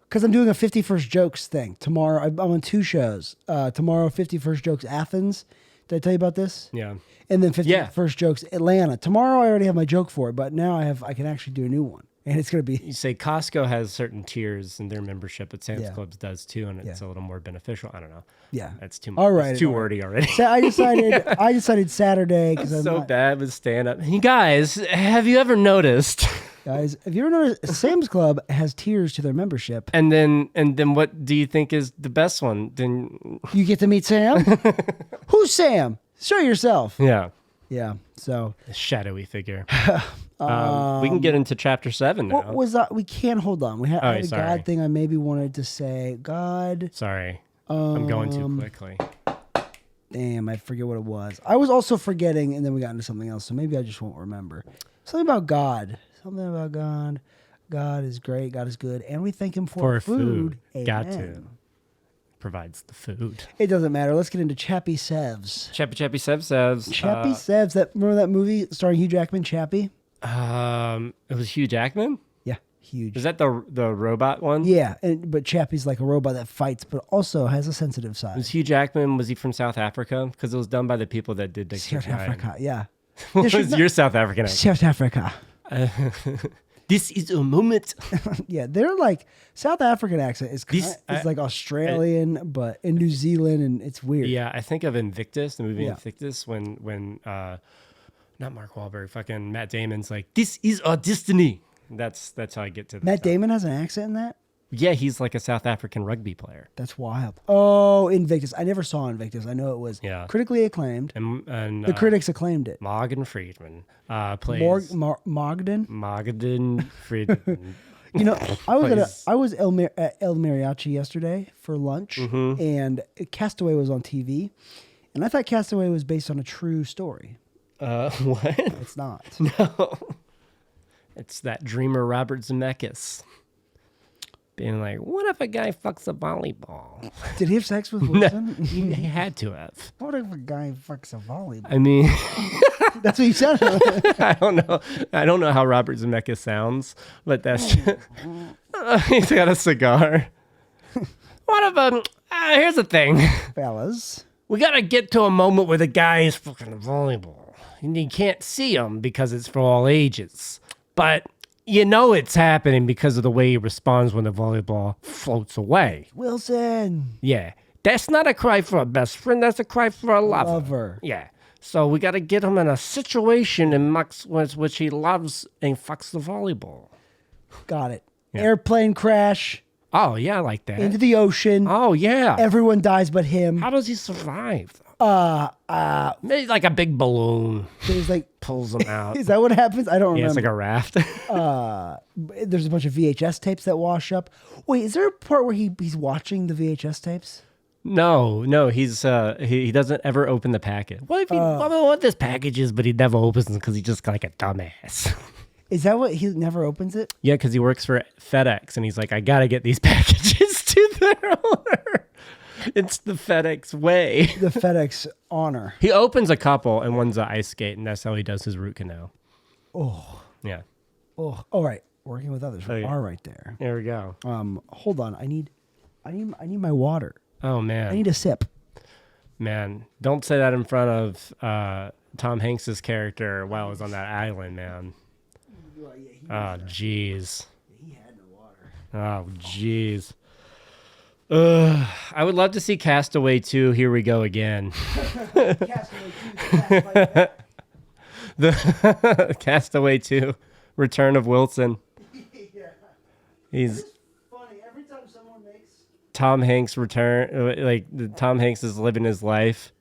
[SPEAKER 2] because I'm doing a 51st Jokes thing tomorrow. I'm on 2 shows. Tomorrow, 51st Jokes Athens. Did I tell you about this?
[SPEAKER 1] Yeah.
[SPEAKER 2] And then 51st Jokes Atlanta. Tomorrow, I already have my joke for it, but now I can actually do a new one. And it's going to be...
[SPEAKER 1] You say Costco has certain tiers in their membership, but Sam's
[SPEAKER 2] Yeah.
[SPEAKER 1] Club does too, and it's a little more beneficial. I don't know.
[SPEAKER 2] Yeah.
[SPEAKER 1] That's too
[SPEAKER 2] All right.
[SPEAKER 1] It's too wordy already.
[SPEAKER 2] So I decided Saturday because I'm
[SPEAKER 1] so bad with stand-up. Hey, guys, have you ever noticed?
[SPEAKER 2] Guys, have you ever noticed Sam's Club has tiers to their membership?
[SPEAKER 1] And then what do you think is the best one? Then
[SPEAKER 2] You get to meet Sam? Who's Sam? Show yourself.
[SPEAKER 1] yeah,
[SPEAKER 2] Yeah. So
[SPEAKER 1] a shadowy figure. We can get into chapter 7 now.
[SPEAKER 2] what was that? We can't hold on. I had a
[SPEAKER 1] sorry.
[SPEAKER 2] God thing I maybe wanted to say. God.
[SPEAKER 1] Sorry, I'm going too quickly.
[SPEAKER 2] Damn, I forget what it was. I was also forgetting, and then we got into something else, so maybe I just won't remember. Something about God. Something about God. God is great. God is good. And we thank him for food.
[SPEAKER 1] Got
[SPEAKER 2] Amen.
[SPEAKER 1] to. Provides the food.
[SPEAKER 2] It doesn't matter. Let's get into Chappie Sevs.
[SPEAKER 1] Chappie Sev.
[SPEAKER 2] Chappie Sevs. Remember that movie starring Hugh Jackman, Chappie?
[SPEAKER 1] It was Hugh Jackman?
[SPEAKER 2] Yeah, huge.
[SPEAKER 1] Is that the robot one?
[SPEAKER 2] Yeah, but Chappie's like a robot that fights, but also has a sensitive side.
[SPEAKER 1] Was Hugh Jackman, was he from South Africa? Because it was done by the people that did Dexter
[SPEAKER 2] South Africa, yeah.
[SPEAKER 1] What was your South African accent?
[SPEAKER 2] South Africa.
[SPEAKER 1] This is a moment.
[SPEAKER 2] Yeah, they're like South African accent is like Australian, but in New Zealand, and it's weird.
[SPEAKER 1] Yeah, I think of Invictus, the movie
[SPEAKER 2] Yeah.
[SPEAKER 1] Invictus, when not Mark Wahlberg, fucking Matt Damon's like, "This is our destiny." That's how I get to
[SPEAKER 2] Matt Damon has an accent in that?
[SPEAKER 1] Yeah, he's like a South African rugby player.
[SPEAKER 2] That's wild. Oh, Invictus. I never saw Invictus. I know it was critically acclaimed.
[SPEAKER 1] And
[SPEAKER 2] the critics acclaimed it.
[SPEAKER 1] Morgan Friedman plays
[SPEAKER 2] Mogden?
[SPEAKER 1] Morgan Friedman.
[SPEAKER 2] You know, I was at El Mariachi yesterday for lunch, and Castaway was on TV, and I thought Castaway was based on a true story.
[SPEAKER 1] What?
[SPEAKER 2] It's not.
[SPEAKER 1] No. It's that dreamer Robert Zemeckis being like, what if a guy fucks a volleyball?
[SPEAKER 2] Did he have sex with Wilson?
[SPEAKER 1] He had to have.
[SPEAKER 2] What if a guy fucks a volleyball?
[SPEAKER 1] I mean,
[SPEAKER 2] that's what you said.
[SPEAKER 1] I don't know how Robert Zemeckis sounds, but that's he's got a cigar. What about here's the thing,
[SPEAKER 2] Fellas.
[SPEAKER 1] we got to get to a moment where the guy is fucking volleyball. And you can't see him because it's for all ages. But you know it's happening because of the way he responds when the volleyball floats away.
[SPEAKER 2] Wilson.
[SPEAKER 1] Yeah. That's not a cry for a best friend. That's a cry for a lover.
[SPEAKER 2] Lover.
[SPEAKER 1] Yeah. So we got to get him in a situation in which he loves and fucks the volleyball.
[SPEAKER 2] Got it.
[SPEAKER 1] Yeah.
[SPEAKER 2] Airplane crash
[SPEAKER 1] Oh, yeah, I like that.
[SPEAKER 2] into the ocean.
[SPEAKER 1] Oh, yeah.
[SPEAKER 2] Everyone dies but him.
[SPEAKER 1] How does he survive? Maybe like a big balloon
[SPEAKER 2] There's like,
[SPEAKER 1] pulls him out.
[SPEAKER 2] is that what happens? I don't
[SPEAKER 1] Yeah, it's
[SPEAKER 2] remember.
[SPEAKER 1] like a raft.
[SPEAKER 2] There's a bunch of VHS tapes that wash up. Wait, is there a part where he's watching the VHS tapes?
[SPEAKER 1] No, he's he doesn't ever open the package. What if he? I don't know what this package is, but he never opens it because he's just like a dumbass.
[SPEAKER 2] Is that what he never opens it?
[SPEAKER 1] Yeah, because he works for FedEx, and he's like, I gotta get these packages to their owner. It's the FedEx way.
[SPEAKER 2] The FedEx honor.
[SPEAKER 1] He opens a couple, and one's an ice skate, and that's how he does his root canal.
[SPEAKER 2] Oh,
[SPEAKER 1] Yeah,
[SPEAKER 2] all right. Working with others. We
[SPEAKER 1] yeah.
[SPEAKER 2] are right there.
[SPEAKER 1] there we go.
[SPEAKER 2] Hold on. I need my water.
[SPEAKER 1] Oh
[SPEAKER 2] I
[SPEAKER 1] man,
[SPEAKER 2] need a sip.
[SPEAKER 1] man, don't say that in front of Tom Hanks's character while I was on that island, man. Oh jeez.
[SPEAKER 2] He had no water.
[SPEAKER 1] Oh jeez. I would love to see Castaway 2. Here we go again. The Castaway 2, Return of Wilson. He's
[SPEAKER 2] Funny. Every time someone makes
[SPEAKER 1] Tom Hanks return, Tom Hanks is living his life.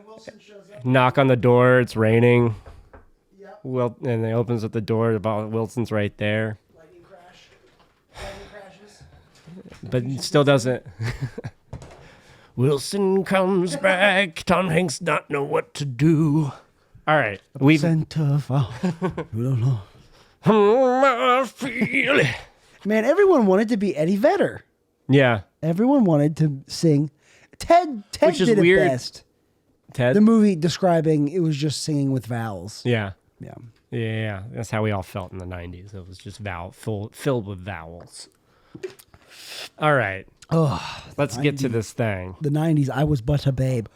[SPEAKER 2] Wilson shows up.
[SPEAKER 1] Knock on the door. It's raining.
[SPEAKER 2] Yep.
[SPEAKER 1] And he opens up the door. About Wilson's right there,
[SPEAKER 2] Lightning crash. Lightning crashes.
[SPEAKER 1] but he still doesn't. Wilson comes back. Tom Hanks not know what to do. All right, we've.
[SPEAKER 2] Center.
[SPEAKER 1] I feel it.
[SPEAKER 2] Man, everyone wanted to be Eddie Vedder.
[SPEAKER 1] Yeah,
[SPEAKER 2] Everyone wanted to sing. Ted
[SPEAKER 1] Which is
[SPEAKER 2] did
[SPEAKER 1] weird.
[SPEAKER 2] it best.
[SPEAKER 1] Ted.
[SPEAKER 2] The movie describing it was just singing with vowels.
[SPEAKER 1] Yeah.
[SPEAKER 2] Yeah.
[SPEAKER 1] Yeah, that's how we all felt in the 90s. It was just filled with vowels. All right.
[SPEAKER 2] Oh,
[SPEAKER 1] Let's get to this thing.
[SPEAKER 2] the 90s, I was but a babe.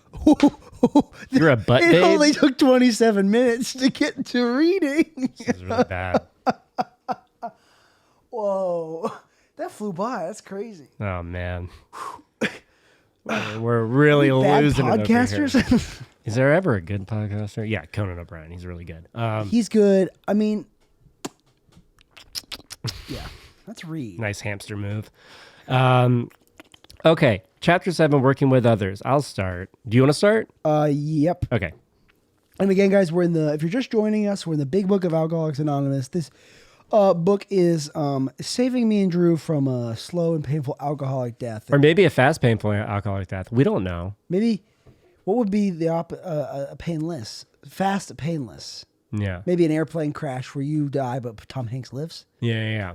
[SPEAKER 1] You're a butt
[SPEAKER 2] It
[SPEAKER 1] babe?
[SPEAKER 2] only took 27 minutes to get to reading.
[SPEAKER 1] This is really bad.
[SPEAKER 2] Whoa. That flew by. That's crazy.
[SPEAKER 1] Oh, man. We're really
[SPEAKER 2] Bad
[SPEAKER 1] losing it over here.
[SPEAKER 2] podcasters.
[SPEAKER 1] Is there ever a good podcaster? Yeah, Conan O'Brien. He's really good.
[SPEAKER 2] He's good. I mean, yeah. Let's read.
[SPEAKER 1] Nice hamster move. Okay. Chapter 7, Working with Others. I'll start. Do you want to start?
[SPEAKER 2] Yep.
[SPEAKER 1] Okay.
[SPEAKER 2] And again, guys, if you're just joining us, we're in the big book of Alcoholics Anonymous. This book is saving me and Drew from a slow and painful alcoholic death.
[SPEAKER 1] Or maybe a fast, painful alcoholic death. We don't know.
[SPEAKER 2] Maybe, what would be the painless? Fast, painless.
[SPEAKER 1] Yeah.
[SPEAKER 2] Maybe an airplane crash where you die, but Tom Hanks lives.
[SPEAKER 1] Yeah.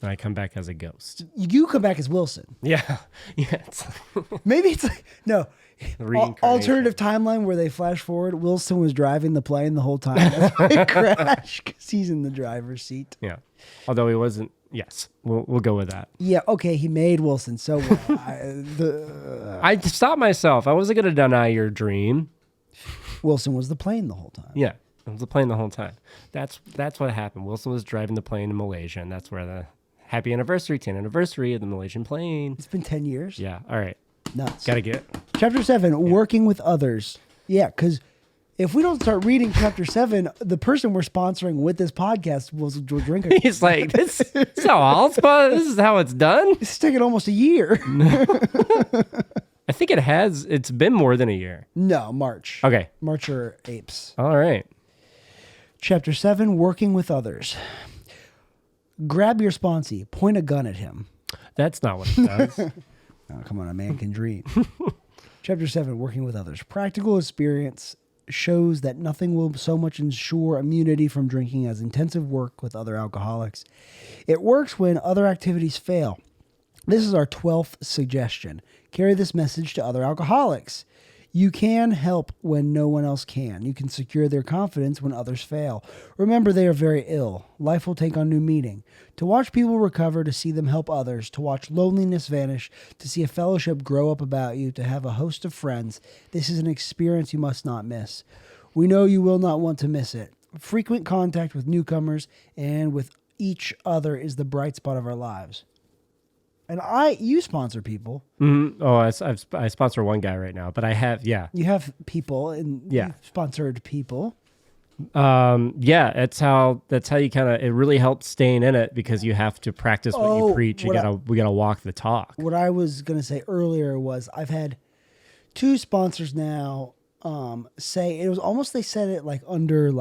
[SPEAKER 1] And I come back as a ghost.
[SPEAKER 2] You come back as Wilson.
[SPEAKER 1] Yeah. Yeah.
[SPEAKER 2] Maybe it's like, no.
[SPEAKER 1] Reincarnation.
[SPEAKER 2] Alternative timeline where they flash forward. Wilson was driving the plane the whole time. That's why it crashed because he's in the driver's seat.
[SPEAKER 1] Yeah. Although he wasn't. Yes. We'll go with that.
[SPEAKER 2] Yeah. Okay. He made Wilson. So
[SPEAKER 1] I stopped myself. I wasn't going to deny your dream.
[SPEAKER 2] Wilson was the plane the whole time.
[SPEAKER 1] Yeah. I was the plane the whole time. That's what happened. Wilson was driving the plane in Malaysia, and that's where the happy anniversary, 10th anniversary of the Malaysian plane.
[SPEAKER 2] It's been 10 years.
[SPEAKER 1] Yeah. All right.
[SPEAKER 2] Nuts.
[SPEAKER 1] Gotta get.
[SPEAKER 2] Chapter 7, Working with Others. Yeah, because if we don't start reading Chapter 7, the person we're sponsoring with this podcast will drink a...
[SPEAKER 1] He's like, this is how this is how it's done.
[SPEAKER 2] It's taken almost a year.
[SPEAKER 1] I think it's been more than a year.
[SPEAKER 2] No, March.
[SPEAKER 1] Okay.
[SPEAKER 2] March or apes.
[SPEAKER 1] All right.
[SPEAKER 2] Chapter 7, Working with Others. Grab your sponsee. Point a gun at him.
[SPEAKER 1] That's not what it does.
[SPEAKER 2] Oh, come on, a man can dream. Chapter 7, Working with Others. Practical experience shows that nothing will so much ensure immunity from drinking as intensive work with other alcoholics. It works when other activities fail. This is our 12th suggestion. Carry this message to other alcoholics. You can help when no one else can. You can secure their confidence when others fail. Remember, they are very ill. Life will take on new meaning. To watch people recover, to see them help others, to watch loneliness vanish, to see a fellowship grow up about you, to have a host of friends, this is an experience you must not miss. We know you will not want to miss it. Frequent contact with newcomers and with each other is the bright spot of our lives. And you sponsor people.
[SPEAKER 1] Mm-hmm. Oh, I sponsor one guy right now, but I have, yeah.
[SPEAKER 2] You have people, and
[SPEAKER 1] Yeah.
[SPEAKER 2] you've sponsored people.
[SPEAKER 1] Yeah, that's how you kind of, it really helps staying in it because you have to practice what you preach. We gotta walk the talk.
[SPEAKER 2] What I was going to say earlier was I've had 2 sponsors now say, it was almost, they said it like under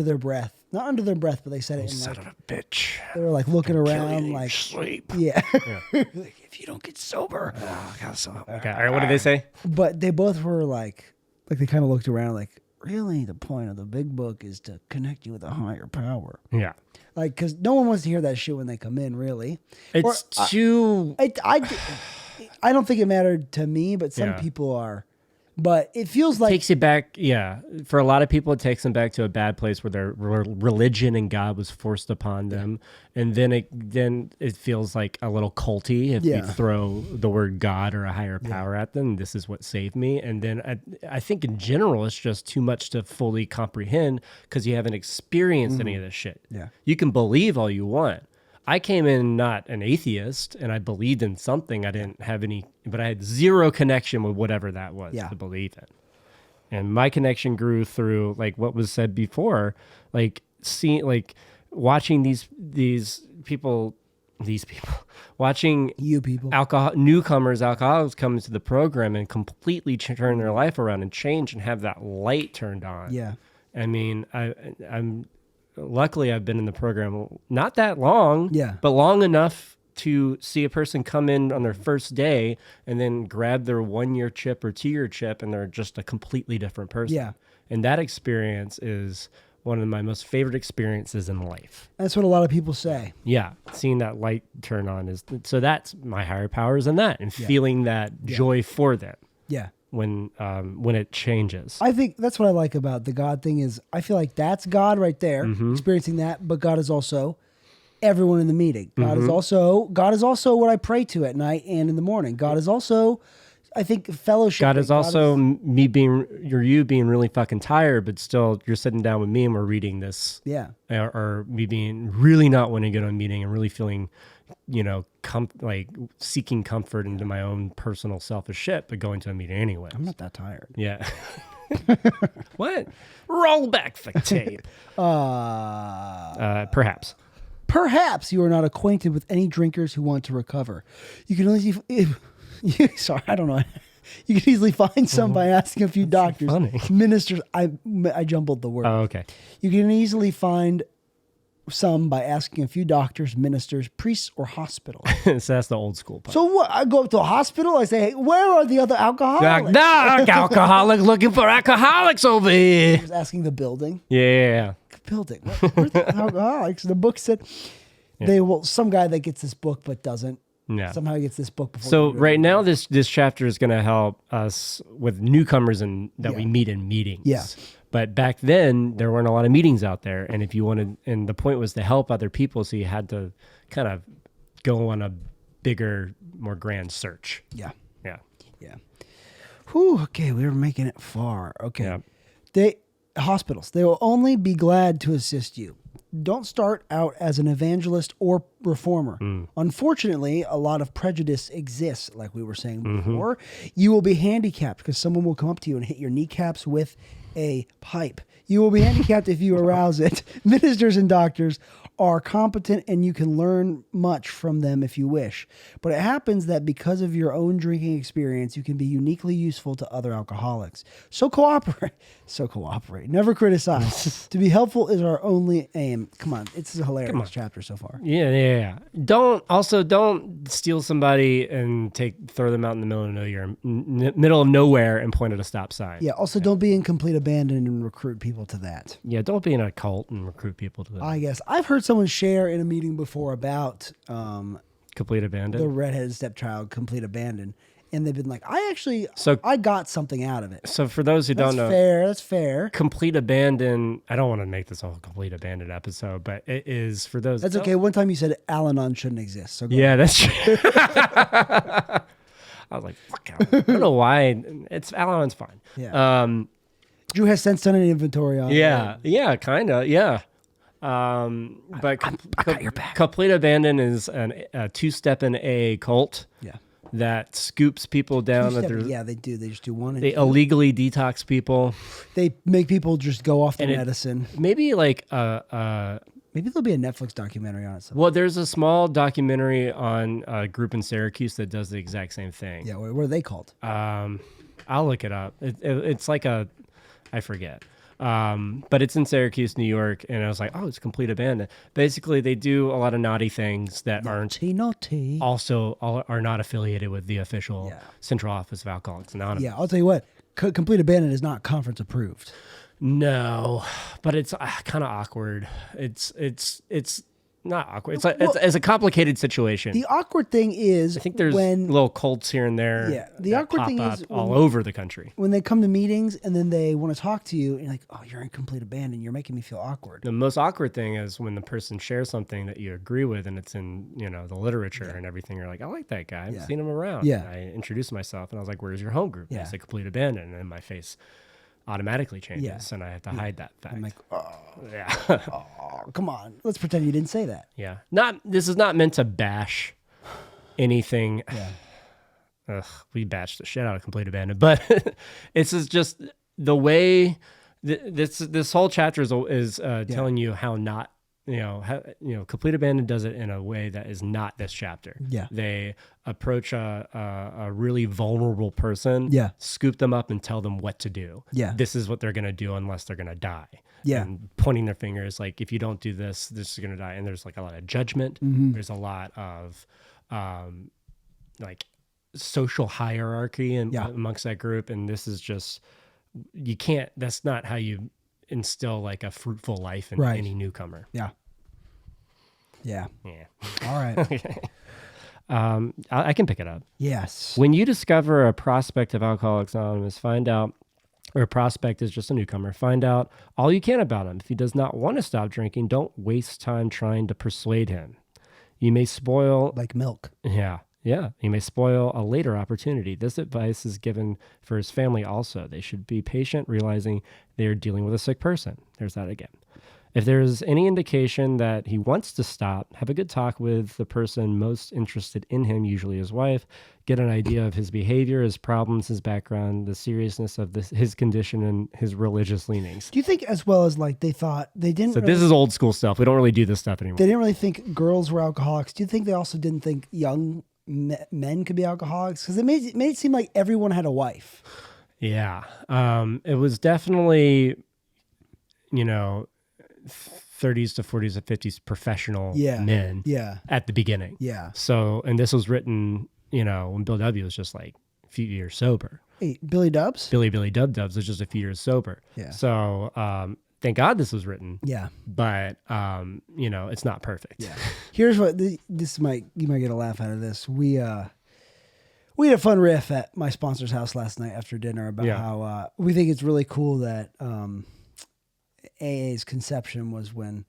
[SPEAKER 2] their breath. Not under their breath, but they said it in
[SPEAKER 1] Son
[SPEAKER 2] like,
[SPEAKER 1] of a bitch.
[SPEAKER 2] they were like looking around like,
[SPEAKER 1] Sleep.
[SPEAKER 2] yeah. Like, if you don't get sober.
[SPEAKER 1] Okay. All right. What did they say?
[SPEAKER 2] But they both were like they kind of looked around like, really, the point of the big book is to connect you with a higher power.
[SPEAKER 1] Yeah.
[SPEAKER 2] Like, because no one wants to hear that shit when they come in, really.
[SPEAKER 1] It's too.
[SPEAKER 2] I don't think it mattered to me, but some people are. But it feels like
[SPEAKER 1] Takes you back. Yeah. For a lot of people, it takes them back to a bad place where their religion and God was forced upon them. And then it feels like a little culty if you throw the word God or a higher power at them. This is what saved me. And then I think in general, it's just too much to fully comprehend because you haven't experienced any of this shit.
[SPEAKER 2] Yeah.
[SPEAKER 1] You can believe all you want. I came in not an atheist, and I believed in something. I didn't have any, but I had zero connection with whatever that was to believe in. And my connection grew through like what was said before, like watching these people, watching
[SPEAKER 2] you people,
[SPEAKER 1] newcomers, alcoholics come into the program and completely turn their life around and change and have that light turned on.
[SPEAKER 2] Yeah.
[SPEAKER 1] I mean, luckily, I've been in the program not that long, but long enough to see a person come in on their first day and then grab their 1-year chip or 2-year chip, and they're just a completely different person.
[SPEAKER 2] Yeah.
[SPEAKER 1] And that experience is one of my most favorite experiences in life.
[SPEAKER 2] That's what a lot of people say.
[SPEAKER 1] Yeah. Seeing that light turn on so that's my higher powers in that, and feeling that joy for them.
[SPEAKER 2] Yeah.
[SPEAKER 1] When it changes.
[SPEAKER 2] I think that's what I like about the God thing is I feel like that's God right there, experiencing that, but God is also everyone in the meeting. God is also what I pray to at night and in the morning. God is also, I think, fellowship.
[SPEAKER 1] God is also you being really fucking tired, but still you're sitting down with me and we're reading this.
[SPEAKER 2] Yeah.
[SPEAKER 1] Or me being really not wanting to go to a meeting and really feeling, seeking comfort into my own personal selfish shit, but going to a meeting anyway.
[SPEAKER 2] I'm not that tired.
[SPEAKER 1] Yeah. What? Roll back the tape. Perhaps.
[SPEAKER 2] Perhaps you are not acquainted with any drinkers who want to recover. You can only sorry, I don't know. You can easily find some by asking a few doctors, ministers. I jumbled the word.
[SPEAKER 1] Oh, okay.
[SPEAKER 2] You can easily find some by asking a few doctors, ministers, priests, or hospitals.
[SPEAKER 1] So that's the old school part.
[SPEAKER 2] So what? I go up to a hospital. I say, "Hey, where are the other alcoholics?"
[SPEAKER 1] Alcoholic looking for alcoholics over here.
[SPEAKER 2] I was asking the building.
[SPEAKER 1] Yeah.
[SPEAKER 2] Building. Where's the alcoholics? The book said some guy that gets this book but doesn't.
[SPEAKER 1] Yeah.
[SPEAKER 2] Somehow gets this book before.
[SPEAKER 1] So right now, this chapter is going to help us with newcomers that we meet in meetings.
[SPEAKER 2] Yeah.
[SPEAKER 1] But back then, there weren't a lot of meetings out there, and if you wanted, and the point was to help other people, so you had to kind of go on a bigger, more grand search.
[SPEAKER 2] Yeah.
[SPEAKER 1] Yeah.
[SPEAKER 2] Yeah. Whew, okay, we were making it far. Okay. Yeah. Hospitals, they will only be glad to assist you. Don't start out as an evangelist or reformer. Unfortunately, a lot of prejudice exists, like we were saying before. You will be handicapped because someone will come up to you and hit your kneecaps with a pipe. You will be handicapped if you arouse it. Ministers and doctors are competent and you can learn much from them if you wish. But it happens that because of your own drinking experience, you can be uniquely useful to other alcoholics. So cooperate. Never criticize. To be helpful is our only aim. Come on. It's a hilarious chapter so far.
[SPEAKER 1] Yeah. Don't steal somebody and throw them out in the middle of nowhere and point at a stop sign.
[SPEAKER 2] Yeah. Also, don't be in complete abandon and recruit people to that.
[SPEAKER 1] Yeah. Don't be in a cult and recruit people to that.
[SPEAKER 2] I guess I've heard someone share in a meeting before about
[SPEAKER 1] complete abandon.
[SPEAKER 2] The redheaded stepchild, complete abandon. and they've been like,
[SPEAKER 1] So-
[SPEAKER 2] I got something out of it.
[SPEAKER 1] So for those who don't know,
[SPEAKER 2] That's fair.
[SPEAKER 1] complete abandon. I don't want to make this a whole complete abandon episode, but it is for those.
[SPEAKER 2] That's okay. One time you said Al-Anon shouldn't exist. So go
[SPEAKER 1] Yeah, that's true. I was like, fuck Al. I don't know why. It's Al-Anon's fine.
[SPEAKER 2] Yeah. Drew has since done an inventory on it.
[SPEAKER 1] Yeah, kind of, yeah. But
[SPEAKER 2] I got your back.
[SPEAKER 1] complete abandon is a two-step in a cult
[SPEAKER 2] Yeah.
[SPEAKER 1] that scoops people down.
[SPEAKER 2] Yeah, they do. They just do one.
[SPEAKER 1] They illegally detox people.
[SPEAKER 2] They make people just go off the
[SPEAKER 1] And
[SPEAKER 2] medicine.
[SPEAKER 1] Maybe like
[SPEAKER 2] Maybe there'll be a Netflix documentary on it. Sometime.
[SPEAKER 1] well, there's a small documentary on a group in Syracuse that does the exact same thing.
[SPEAKER 2] Yeah, what are they called?
[SPEAKER 1] I'll look it up. It's like I forget. But it's in Syracuse, New York, and I was like, oh, it's complete abandon. Basically, they do a lot of naughty things that aren't
[SPEAKER 2] Naughty.
[SPEAKER 1] also are not affiliated with the official
[SPEAKER 2] Yeah.
[SPEAKER 1] Central Office of Alcoholics Anonymous.
[SPEAKER 2] Yeah, I'll tell you what. Complete abandon is not conference approved.
[SPEAKER 1] No, but it's kind of awkward. It's not awkward. It's like it's a complicated situation.
[SPEAKER 2] The awkward thing is,
[SPEAKER 1] I think there's
[SPEAKER 2] when
[SPEAKER 1] little cults here and there.
[SPEAKER 2] Yeah, the
[SPEAKER 1] that
[SPEAKER 2] awkward
[SPEAKER 1] pop
[SPEAKER 2] thing
[SPEAKER 1] up
[SPEAKER 2] is
[SPEAKER 1] all over the country.
[SPEAKER 2] when they come to meetings and then they want to talk to you, and you're like, "Oh, you're in complete abandon. You're making me feel awkward."
[SPEAKER 1] The most awkward thing is when the person shares something that you agree with, and it's in the literature and everything. You're like, I like that guy. I've seen him around.
[SPEAKER 2] Yeah.
[SPEAKER 1] I introduced myself, and I was like, "Where's your home group?"
[SPEAKER 2] Yeah.
[SPEAKER 1] It's a complete abandon, and then my face automatically changes,
[SPEAKER 2] Yeah.
[SPEAKER 1] and I have to hide that fact.
[SPEAKER 2] I'm like, "Oh,
[SPEAKER 1] yeah,
[SPEAKER 2] come on. Let's pretend you didn't say that."
[SPEAKER 1] yeah. This is not meant to bash anything.
[SPEAKER 2] Yeah.
[SPEAKER 1] Ugh, we bashed the shit out of complete abandon, but this is just the way this whole chapter is telling you how not complete abandon does it in a way that is not this chapter.
[SPEAKER 2] Yeah.
[SPEAKER 1] They approach a really vulnerable person,
[SPEAKER 2] Yeah.
[SPEAKER 1] scoop them up and tell them what to do.
[SPEAKER 2] Yeah.
[SPEAKER 1] This is what they're gonna do unless they're gonna die.
[SPEAKER 2] Yeah.
[SPEAKER 1] And pointing their fingers like, if you don't do this, this is gonna die. And there's like a lot of judgment.
[SPEAKER 2] Mm-hmm.
[SPEAKER 1] There's a lot of like social hierarchy amongst that group, and this is just that's not how you instill like a fruitful life in
[SPEAKER 2] Right.
[SPEAKER 1] any newcomer.
[SPEAKER 2] Yeah.
[SPEAKER 1] Yeah.
[SPEAKER 2] All right.
[SPEAKER 1] I can pick it up.
[SPEAKER 2] Yes.
[SPEAKER 1] When you discover a prospect of Alcoholics Anonymous, or a prospect is just a newcomer, find out all you can about him. If he does not want to stop drinking, don't waste time trying to persuade him. You may spoil
[SPEAKER 2] Like milk.
[SPEAKER 1] Yeah. You may spoil a later opportunity. This advice is given for his family also. They should be patient, realizing they are dealing with a sick person. There's that again. If there is any indication that he wants to stop, have a good talk with the person most interested in him, usually his wife. Get an idea of his behavior, his problems, his background, the seriousness of his condition, and his religious leanings.
[SPEAKER 2] Do you think, as well as like they thought they didn't?
[SPEAKER 1] So this is old school stuff. We don't really do this stuff anymore.
[SPEAKER 2] They didn't really think girls were alcoholics. Do you think they also didn't think young men could be alcoholics? Because it made it seem like everyone had a wife.
[SPEAKER 1] Yeah. It was definitely, 30s to 40s to 50s professional men at the beginning.
[SPEAKER 2] Yeah.
[SPEAKER 1] So, and this was written, when Bill W. was just like a few years sober.
[SPEAKER 2] Hey, Billy Dubs?
[SPEAKER 1] Billy Dubs was just a few years sober.
[SPEAKER 2] Yeah.
[SPEAKER 1] So, thank God this was written.
[SPEAKER 2] Yeah.
[SPEAKER 1] But, it's not perfect.
[SPEAKER 2] Yeah. Here's what you might get a laugh out of this. We had a fun riff at my sponsor's house last night after dinner about how we think it's really cool that AA's conception was when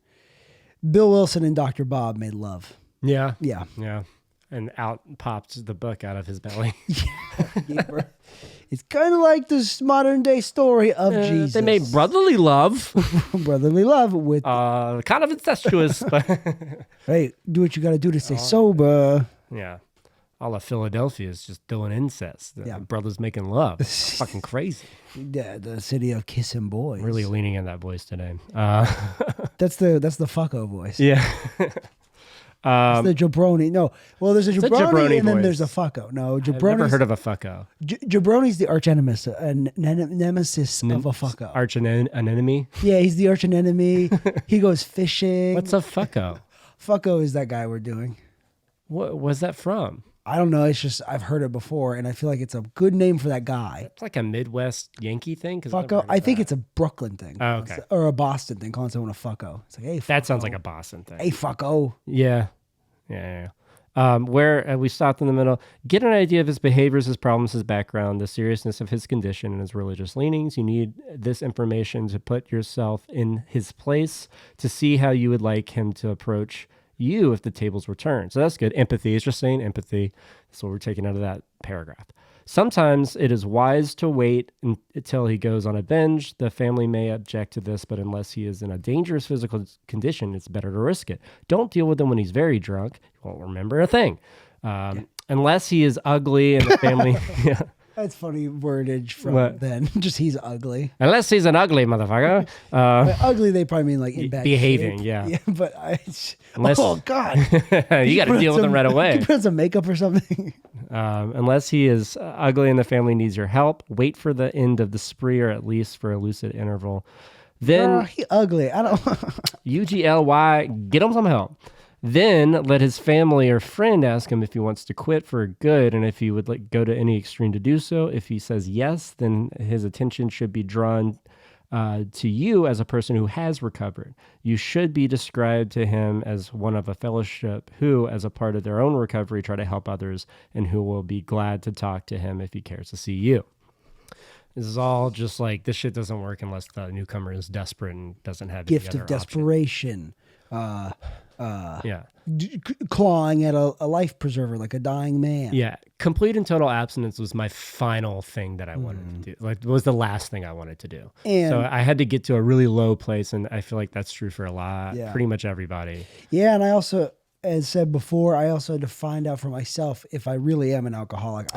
[SPEAKER 2] Bill Wilson and Dr. Bob made love.
[SPEAKER 1] Yeah.
[SPEAKER 2] Yeah.
[SPEAKER 1] Yeah. And out popped the book out of his belly.
[SPEAKER 2] It's kind of like this modern day story of Jesus.
[SPEAKER 1] They made brotherly love.
[SPEAKER 2] Brotherly love with
[SPEAKER 1] kind of incestuous, but
[SPEAKER 2] hey, do what you got to do to stay sober.
[SPEAKER 1] Yeah. All of Philadelphia is just doing incest.
[SPEAKER 2] Yeah.
[SPEAKER 1] Brothers making love. Fucking crazy.
[SPEAKER 2] Yeah, the city of kissing boys.
[SPEAKER 1] Really leaning in that voice today.
[SPEAKER 2] That's the fucko voice.
[SPEAKER 1] Yeah.
[SPEAKER 2] It's the jabroni. No, well, there's a jabroni and then there's a fucko. No, jabroni.
[SPEAKER 1] I've never heard of a fucko.
[SPEAKER 2] Jabroni's the arch nemesis of a fucko.
[SPEAKER 1] Arch anemone?
[SPEAKER 2] Yeah, he's the arch enemy. He goes fishing.
[SPEAKER 1] What's a fucko?
[SPEAKER 2] Fucko is that guy we're doing.
[SPEAKER 1] What was that from?
[SPEAKER 2] I don't know. It's just I've heard it before, and I feel like it's a good name for that guy.
[SPEAKER 1] It's like a Midwest Yankee thing.
[SPEAKER 2] Fucko. I think it's a Brooklyn thing.
[SPEAKER 1] Oh, okay.
[SPEAKER 2] Or a Boston thing, calling someone a fucko. It's like, hey, fucko.
[SPEAKER 1] That sounds like a Boston thing.
[SPEAKER 2] Hey, fucko.
[SPEAKER 1] Yeah. Yeah. where we stopped in the middle. Get an idea of his behaviors, his problems, his background, the seriousness of his condition, and his religious leanings. You need this information to put yourself in his place to see how you would like him to approach you if the tables were turned. So that's good. Empathy is just saying empathy. That's what we're taking out of that paragraph. Sometimes it is wise to wait until he goes on a binge. The family may object to this, but unless he is in a dangerous physical condition, it's better to risk it. Don't deal with him when he's very drunk. He won't remember a thing. Unless he is ugly and the family... yeah.
[SPEAKER 2] That's funny wordage from then. Just he's ugly.
[SPEAKER 1] Unless he's an ugly motherfucker.
[SPEAKER 2] Ugly, they probably mean like in bad
[SPEAKER 1] behaving,
[SPEAKER 2] shape.
[SPEAKER 1] yeah.
[SPEAKER 2] But
[SPEAKER 1] Unless,
[SPEAKER 2] oh God,
[SPEAKER 1] you got to deal with him right away.
[SPEAKER 2] You put on some makeup or something.
[SPEAKER 1] Unless he is ugly and the family needs your help, wait for the end of the spree or at least for a lucid interval. Then
[SPEAKER 2] he ugly. I don't.
[SPEAKER 1] UGLY, get him some help. Then let his family or friend ask him if he wants to quit for good and if he would go to any extreme to do so. If he says yes, then his attention should be drawn to you as a person who has recovered. You should be described to him as one of a fellowship who, as a part of their own recovery, try to help others and who will be glad to talk to him if he cares to see you. This is all just like, this shit doesn't work unless the newcomer is desperate and doesn't have
[SPEAKER 2] gift
[SPEAKER 1] any
[SPEAKER 2] of
[SPEAKER 1] other
[SPEAKER 2] desperation. Clawing at a life preserver like a dying man.
[SPEAKER 1] Yeah. Complete and total abstinence was my final thing that I wanted to do. Like, was the last thing I wanted to do. And so I had to get to a really low place, and I feel like that's true for pretty much everybody.
[SPEAKER 2] Yeah, and I also, as said before, I also had to find out for myself if I really am an alcoholic.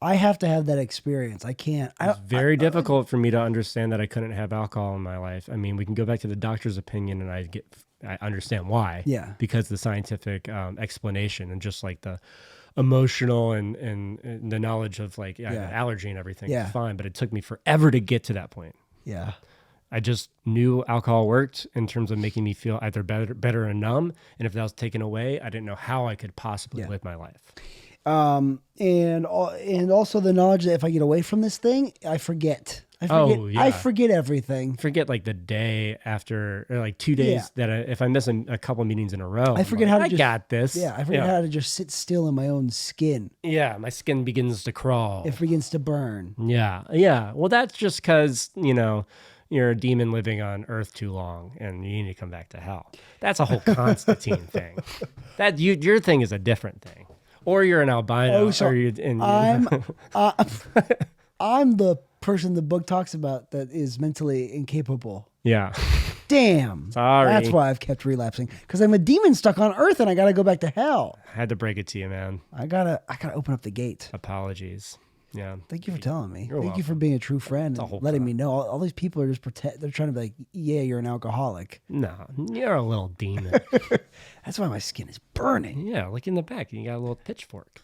[SPEAKER 2] I have to have that experience. It's
[SPEAKER 1] very difficult for me to understand that I couldn't have alcohol in my life. I mean, we can go back to the doctor's opinion, and I understand why.
[SPEAKER 2] Yeah.
[SPEAKER 1] Because the scientific explanation and just like the emotional and the knowledge of like allergy and everything is fine. But it took me forever to get to that point.
[SPEAKER 2] Yeah.
[SPEAKER 1] I just knew alcohol worked in terms of making me feel either better or numb. And if that was taken away, I didn't know how I could possibly live my life.
[SPEAKER 2] And also the knowledge that if I get away from this thing, I forget. I forget everything.
[SPEAKER 1] Forget like the day after, or like 2 days that if I miss a couple meetings in a row,
[SPEAKER 2] I forget how to
[SPEAKER 1] got this.
[SPEAKER 2] Yeah, I forget how to just sit still in my own skin.
[SPEAKER 1] Yeah, my skin begins to crawl.
[SPEAKER 2] It begins to burn.
[SPEAKER 1] Yeah, yeah. Well, that's just because, you're a demon living on Earth too long, and you need to come back to hell. That's a whole Constantine thing. That your thing is a different thing. Or you're an albino.
[SPEAKER 2] I'm the person the book talks about that is mentally incapable.
[SPEAKER 1] Yeah.
[SPEAKER 2] Damn.
[SPEAKER 1] Sorry.
[SPEAKER 2] That's why I've kept relapsing. Because I'm a demon stuck on Earth and I got to go back to hell.
[SPEAKER 1] I had to break it to you, man.
[SPEAKER 2] I gotta open up the gate.
[SPEAKER 1] Apologies. Yeah.
[SPEAKER 2] Thank you for telling me.
[SPEAKER 1] You're welcome.
[SPEAKER 2] You for being a true friend and letting me know. All these people are just they're trying to be like, yeah, you're an alcoholic.
[SPEAKER 1] No, you're a little demon.
[SPEAKER 2] That's why my skin is burning.
[SPEAKER 1] Yeah, look in the back. You got a little pitchfork.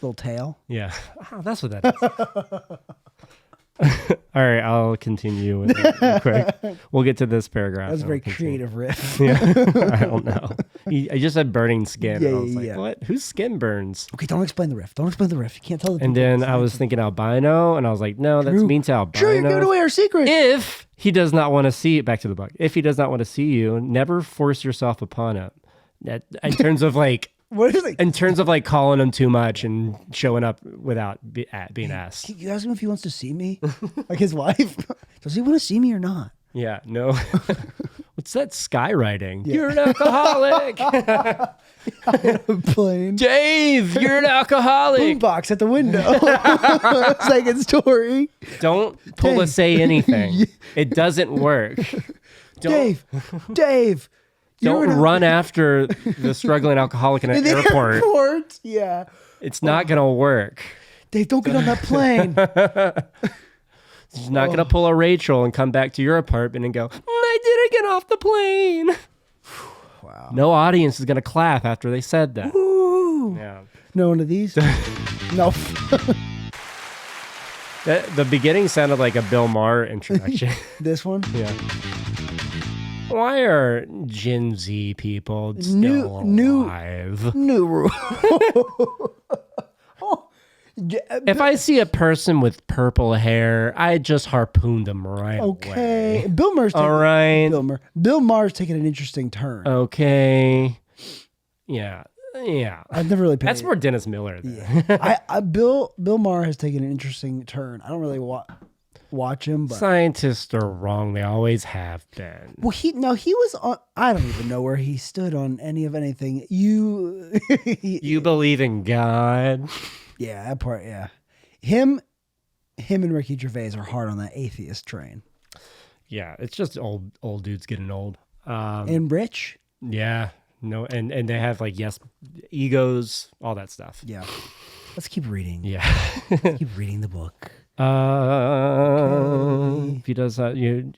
[SPEAKER 2] Little tail.
[SPEAKER 1] Yeah. Oh, that's what that is. All right, I'll continue with it real quick. We'll get to this paragraph.
[SPEAKER 2] That was a very creative riff.
[SPEAKER 1] Yeah, I don't know. I just said burning skin.
[SPEAKER 2] Yeah,
[SPEAKER 1] I was like, what? Whose skin burns?
[SPEAKER 2] Okay, don't explain the riff. You can't tell the people.
[SPEAKER 1] And then I was thinking albino, and I was like, no, that's mean to albino.
[SPEAKER 2] Sure, you're giving away our secret.
[SPEAKER 1] If he does not want to see, back to the book, if he does not want to see you, never force yourself upon him. That, in terms of like,
[SPEAKER 2] what is it?
[SPEAKER 1] In terms of like calling him too much and showing up without being asked.
[SPEAKER 2] Can you ask him if he wants to see me? Like his wife? Does he want to see me or not?
[SPEAKER 1] Yeah, no. What's that skywriting? Yeah. You're an alcoholic.
[SPEAKER 2] Plane.
[SPEAKER 1] Dave, you're an alcoholic.
[SPEAKER 2] Boombox at the window. Second story.
[SPEAKER 1] Don't pull a say anything. It doesn't work.
[SPEAKER 2] Dave.
[SPEAKER 1] Don't run after the struggling alcoholic in an airport.
[SPEAKER 2] Yeah.
[SPEAKER 1] It's not going to work.
[SPEAKER 2] Dave, don't get on that plane.
[SPEAKER 1] He's not going to pull a Rachel and come back to your apartment and go, I didn't get off the plane.
[SPEAKER 2] Wow.
[SPEAKER 1] No audience is going to clap after they said that.
[SPEAKER 2] Ooh.
[SPEAKER 1] Yeah.
[SPEAKER 2] No one of these? No.
[SPEAKER 1] The beginning sounded like a Bill Maher introduction.
[SPEAKER 2] This one?
[SPEAKER 1] Yeah. Why are Gen Z people still alive?
[SPEAKER 2] New rule.
[SPEAKER 1] If I see a person with purple hair, I just harpoon them right away.
[SPEAKER 2] Bill Maher's
[SPEAKER 1] all right.
[SPEAKER 2] Bill Maher's taking an interesting turn.
[SPEAKER 1] Okay. Yeah. Yeah.
[SPEAKER 2] I've never really paid.
[SPEAKER 1] That's more Dennis Miller. There.
[SPEAKER 2] Yeah. Bill Maher has taken an interesting turn. I don't really watch him, but
[SPEAKER 1] Scientists are wrong. They always have been.
[SPEAKER 2] well, he was on. I don't even know where he stood on anything.
[SPEAKER 1] You believe in God?
[SPEAKER 2] Yeah, that part. Yeah, him and Ricky Gervais are hard on that atheist train.
[SPEAKER 1] Yeah, it's just old dudes getting old.
[SPEAKER 2] And rich.
[SPEAKER 1] Yeah, no, and they have like egos, all that stuff.
[SPEAKER 2] Yeah. Let's keep reading.
[SPEAKER 1] Yeah.
[SPEAKER 2] Keep reading the book.
[SPEAKER 1] If he does that, you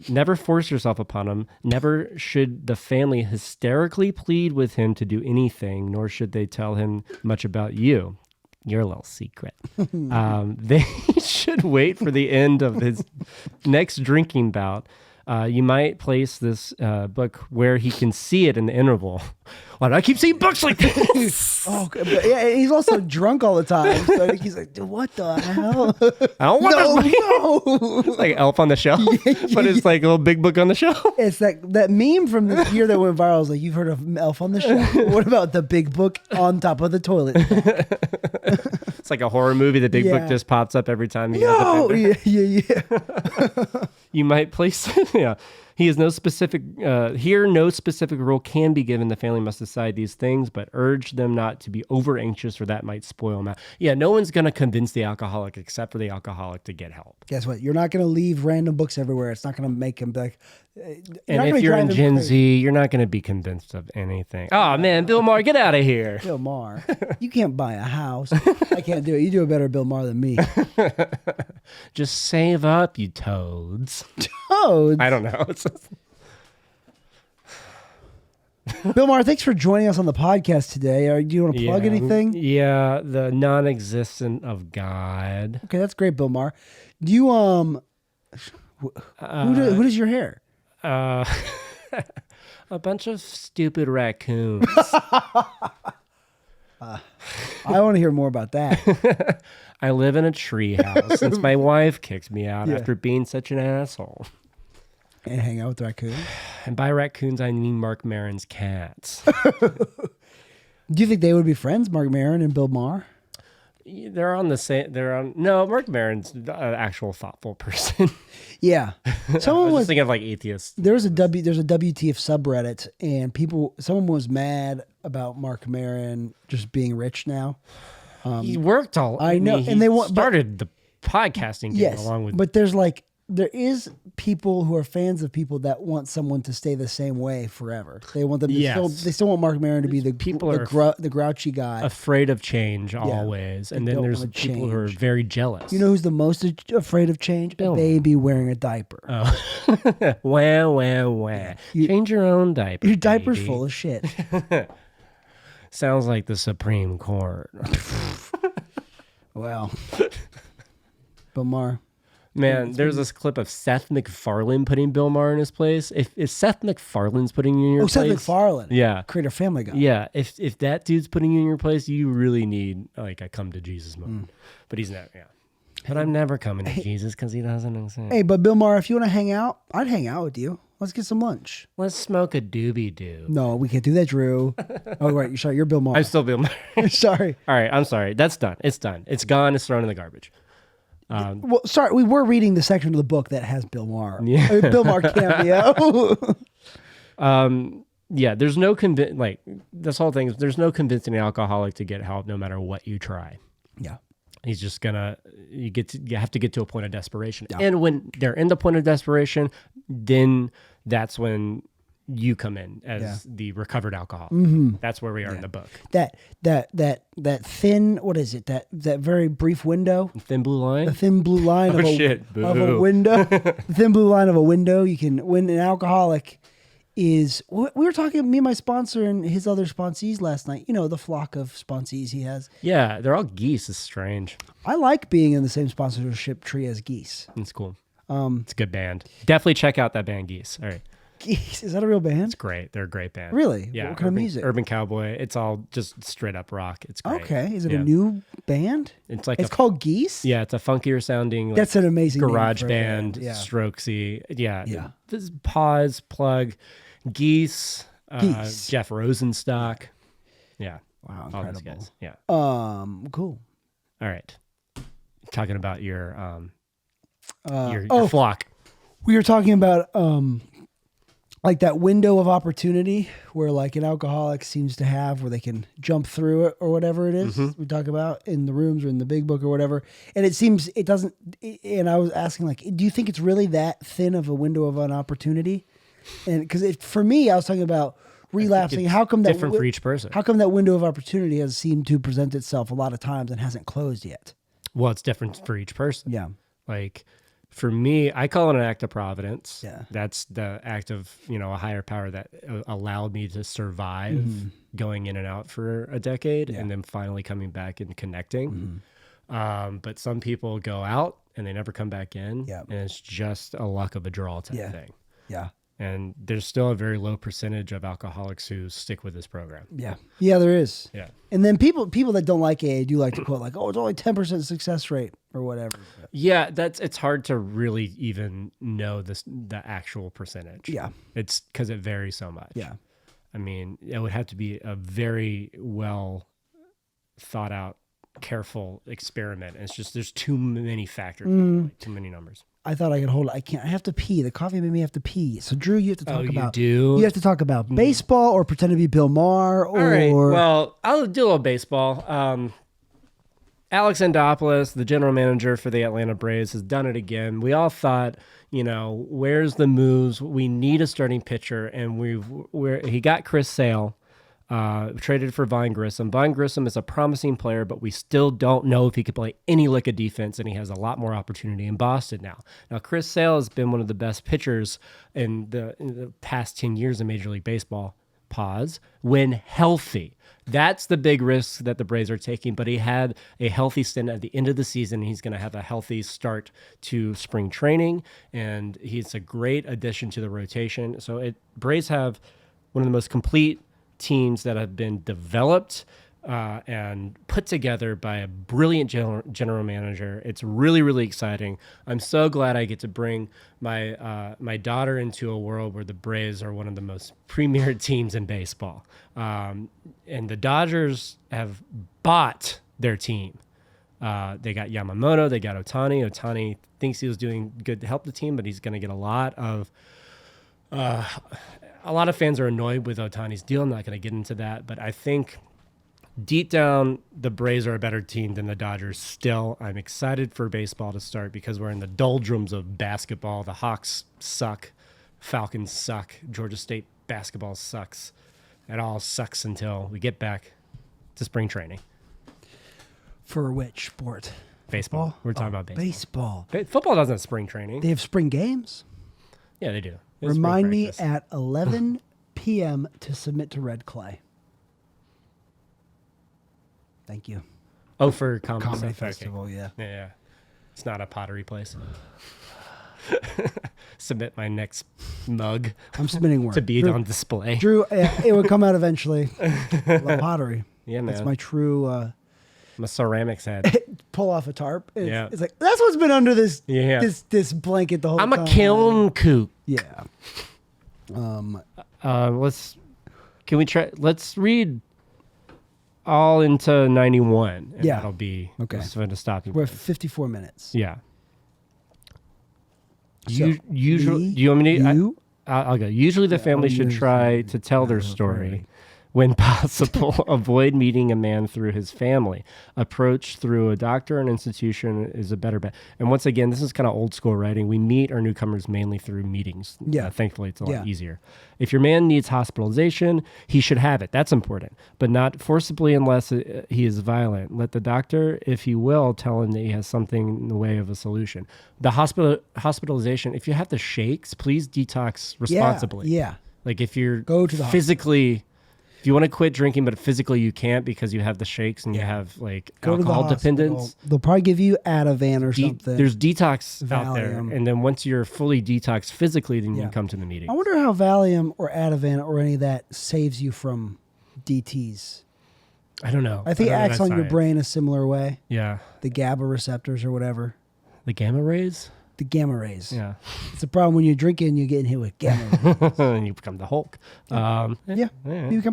[SPEAKER 1] never force yourself upon him. Never should the family hysterically plead with him to do anything, nor should they tell him much about you. Your little secret. They should wait for the end of his next drinking bout. You might place this book where he can see it in the interval. Why do I keep seeing books like this?
[SPEAKER 2] Oh, but yeah, he's also drunk all the time. So he's like, what the hell?
[SPEAKER 1] I don't want this book.
[SPEAKER 2] No.
[SPEAKER 1] It's like Elf on the Shelf, but it's like a little big book on the shelf.
[SPEAKER 2] It's that meme from this year that went viral. Is like, you've heard of Elf on the Shelf. What about the big book on top of the toilet?
[SPEAKER 1] It's like a horror movie. The big book just pops up every time.
[SPEAKER 2] Yeah.
[SPEAKER 1] You might place, yeah. He has no specific, here no specific rule can be given. The family must decide these things, but urge them not to be over anxious or that might spoil them out. Yeah, no one's going to convince the alcoholic except for the alcoholic to get help.
[SPEAKER 2] Guess what? You're not going to leave random books everywhere. It's not going to make him like...
[SPEAKER 1] And if you're in Gen Z, you're not going to be convinced of anything. Oh, man, Bill Maher, get out of here.
[SPEAKER 2] Bill Maher. You can't buy a house. I can't do it. You do a better Bill Maher than me.
[SPEAKER 1] Just save up, you toads.
[SPEAKER 2] Toads?
[SPEAKER 1] I don't know.
[SPEAKER 2] Bill Maher, thanks for joining us on the podcast today. Do you want to plug anything?
[SPEAKER 1] Yeah, the non-existent of God.
[SPEAKER 2] Okay, that's great, Bill Maher. Do you who does your hair?
[SPEAKER 1] A bunch of stupid raccoons.
[SPEAKER 2] I want to hear more about that.
[SPEAKER 1] I live in a treehouse since my wife kicked me out after being such an asshole.
[SPEAKER 2] And hang out with raccoons.
[SPEAKER 1] And by raccoons, I mean Mark Maron's cats.
[SPEAKER 2] Do you think they would be friends, Mark Maron and Bill Maher?
[SPEAKER 1] They're on the same. No, Mark Maron's an actual thoughtful person.
[SPEAKER 2] Yeah, someone was
[SPEAKER 1] thinking of like atheists.
[SPEAKER 2] There's a WTF subreddit, and someone was mad about Mark Maron just being rich now.
[SPEAKER 1] He worked all.
[SPEAKER 2] I know,
[SPEAKER 1] and
[SPEAKER 2] they
[SPEAKER 1] started the podcasting game along with.
[SPEAKER 2] But there is people who are fans of people that want someone to stay the same way forever. They want them to they still want Mark Maron to be the grouchy guy,
[SPEAKER 1] afraid of change always. And then there's people who are very jealous.
[SPEAKER 2] You know who's the most afraid of change? A baby wearing a diaper.
[SPEAKER 1] Oh, wah. Change your own diaper.
[SPEAKER 2] Your diaper's
[SPEAKER 1] baby.
[SPEAKER 2] full of shit.
[SPEAKER 1] Sounds like the Supreme Court.
[SPEAKER 2] Well, Bill Maher.
[SPEAKER 1] Man, there's this clip of Seth MacFarlane putting Bill Maher in his place. If Seth MacFarlane's putting you in your place...
[SPEAKER 2] Seth MacFarlane.
[SPEAKER 1] Yeah.
[SPEAKER 2] Creator Family Guy.
[SPEAKER 1] Yeah. If that dude's putting you in your place, you really need like a come to Jesus moment. But he's not, But I'm never coming to Jesus because he doesn't understand.
[SPEAKER 2] Hey, but Bill Maher, if you want to hang out, I'd hang out with you. Let's get some lunch.
[SPEAKER 1] Let's smoke a doobie-doo.
[SPEAKER 2] No, we can't do that, Drew. Oh, right. You're sorry. You're Bill Maher.
[SPEAKER 1] I'm still Bill Maher.
[SPEAKER 2] Sorry.
[SPEAKER 1] All right. I'm sorry. That's done. It's done. It's gone. It's thrown in the garbage.
[SPEAKER 2] Well, sorry, we were reading the section of the book that has Bill Maher. Yeah. Bill Maher cameo.
[SPEAKER 1] There's no this whole thing is there's no convincing an alcoholic to get help no matter what you try.
[SPEAKER 2] Yeah.
[SPEAKER 1] He's just you have to get to a point of desperation. Yeah. And when they're in the point of desperation, then that's when you come in as the recovered alcoholic. Mm-hmm. That's where we are in the book. That
[SPEAKER 2] thin, what is it? That very brief window.
[SPEAKER 1] Thin blue line.
[SPEAKER 2] The thin blue line of a window. The thin blue line of a window. You can when an alcoholic is. We were talking me and my sponsor and his other sponsees last night. You know the flock of sponsees he has.
[SPEAKER 1] Yeah, they're all geese. It's strange.
[SPEAKER 2] I like being in the same sponsorship tree as Geese.
[SPEAKER 1] It's cool. It's a good band. Definitely check out that band Geese. All right.
[SPEAKER 2] Geese. Is that a real band?
[SPEAKER 1] It's great. They're a great band.
[SPEAKER 2] Really?
[SPEAKER 1] Yeah.
[SPEAKER 2] What kind of music?
[SPEAKER 1] Urban cowboy. It's all just straight up rock. It's great.
[SPEAKER 2] Okay. Is it a new band?
[SPEAKER 1] It's
[SPEAKER 2] called Geese?
[SPEAKER 1] Yeah. It's a funkier sounding. Like,
[SPEAKER 2] that's an amazing
[SPEAKER 1] garage
[SPEAKER 2] name
[SPEAKER 1] band.
[SPEAKER 2] Yeah.
[SPEAKER 1] Strokesy. Yeah. This pause plug. Geese. Geese. Jeff Rosenstock. Yeah.
[SPEAKER 2] Wow,
[SPEAKER 1] All those
[SPEAKER 2] incredible.
[SPEAKER 1] guys. Yeah.
[SPEAKER 2] Cool.
[SPEAKER 1] All right. Talking about your
[SPEAKER 2] oh,
[SPEAKER 1] flock.
[SPEAKER 2] we were talking about like that window of opportunity where like an alcoholic seems to have where they can jump through it or whatever it is we talk about in the rooms or in the big book or whatever. And it seems it doesn't. And I was asking like, do you think it's really that thin of a window of an opportunity? And because for me, I was talking about relapsing. How come that
[SPEAKER 1] different for each person?
[SPEAKER 2] How come that window of opportunity has seemed to present itself a lot of times and hasn't closed yet?
[SPEAKER 1] Well, it's different for each person.
[SPEAKER 2] Yeah.
[SPEAKER 1] Like for me, I call it an act of providence.
[SPEAKER 2] Yeah.
[SPEAKER 1] That's the act of, a higher power that allowed me to survive going in and out for a decade and then finally coming back and connecting. But some people go out and they never come back in.
[SPEAKER 2] Yeah.
[SPEAKER 1] And it's just a luck of a draw type thing.
[SPEAKER 2] Yeah.
[SPEAKER 1] And there's still a very low percentage of alcoholics who stick with this program.
[SPEAKER 2] Yeah. Yeah, there is.
[SPEAKER 1] Yeah.
[SPEAKER 2] And then people that don't like AA do like to quote like, oh, it's only 10% success rate or whatever.
[SPEAKER 1] Yeah, it's hard to really even know the actual percentage.
[SPEAKER 2] Yeah.
[SPEAKER 1] It's because it varies so much.
[SPEAKER 2] Yeah.
[SPEAKER 1] I mean, it would have to be a very well thought out, careful experiment. It's just there's too many factors, too many numbers.
[SPEAKER 2] I thought I could hold it. I can't. I have to pee. The coffee made me have to pee. So Drew, you have to talk about.
[SPEAKER 1] You
[SPEAKER 2] have to talk about baseball or pretend to be Bill Maher or.
[SPEAKER 1] All right. Well, I'll do a little baseball. Alex Andopoulos, the general manager for the Atlanta Braves, has done it again. We all thought, where's the moves? We need a starting pitcher, and he got Chris Sale. Traded for Vine Grissom. Vine Grissom is a promising player, but we still don't know if he could play any lick of defense, and he has a lot more opportunity in Boston now. Now, Chris Sale has been one of the best pitchers in the past 10 years in Major League Baseball. Pause. When healthy. That's the big risk that the Braves are taking, but he had a healthy stint at the end of the season, and he's going to have a healthy start to spring training, and he's a great addition to the rotation. So Braves have one of the most complete teams that have been developed and put together by a brilliant general manager. It's really, really exciting. I'm so glad I get to bring my daughter into a world where the Braves are one of the most premier teams in baseball. And the Dodgers have bought their team. They got Yamamoto, they got Ohtani. Ohtani thinks he was doing good to help the team, but he's going to get a lot of fans are annoyed with Ohtani's deal. I'm not going to get into that, but I think deep down, the Braves are a better team than the Dodgers still. I'm excited for baseball to start because we're in the doldrums of basketball. The Hawks suck. Falcons suck. Georgia State basketball sucks. It all sucks until we get back to spring training.
[SPEAKER 2] For which sport?
[SPEAKER 1] Baseball.
[SPEAKER 2] Football?
[SPEAKER 1] We're talking about baseball. Football doesn't have spring training.
[SPEAKER 2] They have spring games?
[SPEAKER 1] Yeah, they do.
[SPEAKER 2] Remind me at 11 p.m. to submit to Red Clay. Thank you.
[SPEAKER 1] Oh, for comedy
[SPEAKER 2] festival,
[SPEAKER 1] okay.
[SPEAKER 2] Yeah.
[SPEAKER 1] Yeah. It's not a pottery place. Submit my next mug.
[SPEAKER 2] I'm submitting work
[SPEAKER 1] to be on display.
[SPEAKER 2] Drew, it would come out eventually. Love pottery.
[SPEAKER 1] Yeah, man.
[SPEAKER 2] It's my true.
[SPEAKER 1] I'm a ceramics head.
[SPEAKER 2] Pull off a tarp.
[SPEAKER 1] Yeah.
[SPEAKER 2] It's like that's what's been under this.
[SPEAKER 1] Yeah.
[SPEAKER 2] This blanket the whole time.
[SPEAKER 1] I'm a kiln kook.
[SPEAKER 2] Yeah. Let's
[SPEAKER 1] read all into 91. And
[SPEAKER 2] yeah.
[SPEAKER 1] That'll be
[SPEAKER 2] okay.
[SPEAKER 1] To stop you.
[SPEAKER 2] We're at 54 minutes.
[SPEAKER 1] Yeah.
[SPEAKER 2] So
[SPEAKER 1] usually, do you want me to? I'll go. Usually the family should try to tell their story. When possible, avoid meeting a man through his family. Approach through a doctor or an institution is a better bet. And once again, this is kind of old school writing. We meet our newcomers mainly through meetings.
[SPEAKER 2] Yeah.
[SPEAKER 1] Thankfully, it's a lot easier. If your man needs hospitalization, he should have it. That's important. But not forcibly unless he is violent. Let the doctor, if he will, tell him that he has something in the way of a solution. The hospitalization, if you have the shakes, please detox responsibly.
[SPEAKER 2] Yeah.
[SPEAKER 1] Like if you're
[SPEAKER 2] go to the
[SPEAKER 1] physically... If you want to quit drinking, but physically you can't because you have the shakes and you have like alcohol dependence,
[SPEAKER 2] they'll probably give you Ativan or something.
[SPEAKER 1] There's detox
[SPEAKER 2] Valium.
[SPEAKER 1] out there. And then once you're fully detoxed physically, then you can come to the meeting.
[SPEAKER 2] I wonder how Valium or Ativan or any of that saves you from DTs.
[SPEAKER 1] I don't know.
[SPEAKER 2] I think it acts on your brain a similar way.
[SPEAKER 1] Yeah.
[SPEAKER 2] The GABA receptors or whatever.
[SPEAKER 1] The gamma rays?
[SPEAKER 2] The gamma rays.
[SPEAKER 1] Yeah.
[SPEAKER 2] It's a problem when you're drinking, you're getting hit with gamma rays.
[SPEAKER 1] And you become the Hulk.
[SPEAKER 2] You become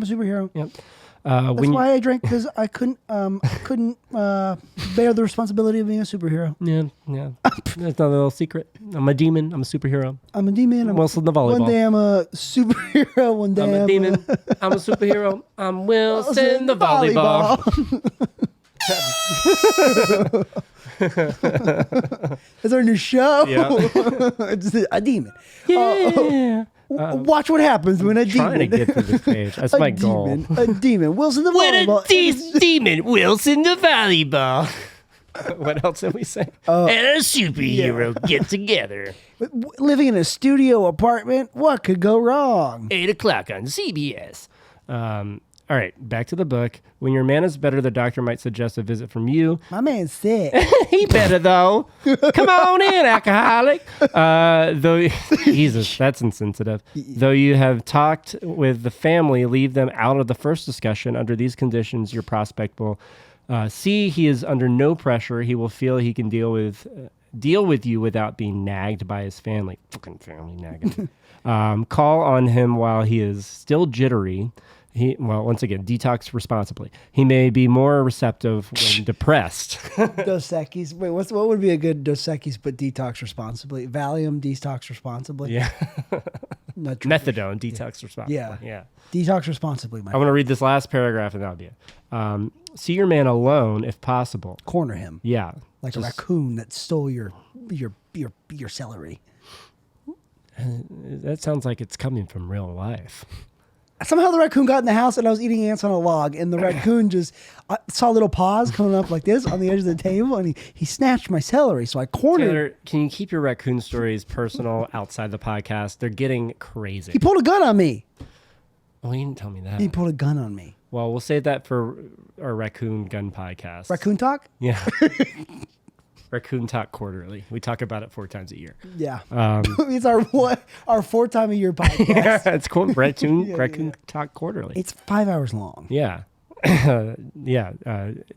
[SPEAKER 2] a superhero.
[SPEAKER 1] Yep.
[SPEAKER 2] That's why I drank, because I couldn't bear the responsibility of being a superhero.
[SPEAKER 1] Yeah. That's not a little secret. I'm a demon. I'm a superhero.
[SPEAKER 2] I'm a demon.
[SPEAKER 1] I'm Wilson the volleyball.
[SPEAKER 2] One day I'm a superhero. One day
[SPEAKER 1] I'm a demon. I'm a superhero. I'm Wilson the volleyball.
[SPEAKER 2] That's our new show.
[SPEAKER 1] Yeah.
[SPEAKER 2] It's a demon.
[SPEAKER 1] Yeah.
[SPEAKER 2] Watch what happens when a
[SPEAKER 1] Trying
[SPEAKER 2] demon.
[SPEAKER 1] to get through this page. That's my goal.
[SPEAKER 2] A demon. Wilson the volleyball.
[SPEAKER 1] Demon Wilson the volleyball. What else did we say? And a superhero get together.
[SPEAKER 2] Living in a studio apartment, what could go wrong?
[SPEAKER 1] 8 o'clock on CBS. All right, back to the book. When your man is better, the doctor might suggest a visit from you.
[SPEAKER 2] My man's sick.
[SPEAKER 1] He better, though. Come on in, alcoholic. Though, Jesus, that's insensitive. Though you have talked with the family, leave them out of the first discussion. Under these conditions, your prospect will see he is under no pressure. He will feel he can deal with you without being nagged by his family. Fucking family nagging. Call on him while he is still jittery. Once again, detox responsibly. He may be more receptive when depressed.
[SPEAKER 2] Dos Equis. Wait, what would be a good Dos Equis but detox responsibly? Valium, detox responsibly?
[SPEAKER 1] Yeah. Methadone, detox responsibly. Yeah.
[SPEAKER 2] Detox responsibly,
[SPEAKER 1] I want to read this last paragraph and that'll be it. See your man alone if possible.
[SPEAKER 2] Corner him.
[SPEAKER 1] Yeah.
[SPEAKER 2] Like a raccoon that stole your celery.
[SPEAKER 1] That sounds like it's coming from real life.
[SPEAKER 2] Somehow the raccoon got in the house and I was eating ants on a log, and the raccoon just saw little paws coming up like this on the edge of the table, and he snatched my celery. So I cornered.
[SPEAKER 1] Taylor, can you keep your raccoon stories personal outside the podcast? They're getting crazy.
[SPEAKER 2] He pulled a gun on me.
[SPEAKER 1] Oh, you didn't tell me that.
[SPEAKER 2] He pulled a gun on me.
[SPEAKER 1] Well, we'll save that for our raccoon gun podcast.
[SPEAKER 2] Raccoon talk?
[SPEAKER 1] Yeah. Raccoon Talk Quarterly. We talk about it 4 times a year.
[SPEAKER 2] Yeah. It's our 4 time a year podcast.
[SPEAKER 1] It's cool. Raccoon Talk Quarterly.
[SPEAKER 2] It's 5 hours long.
[SPEAKER 1] Yeah.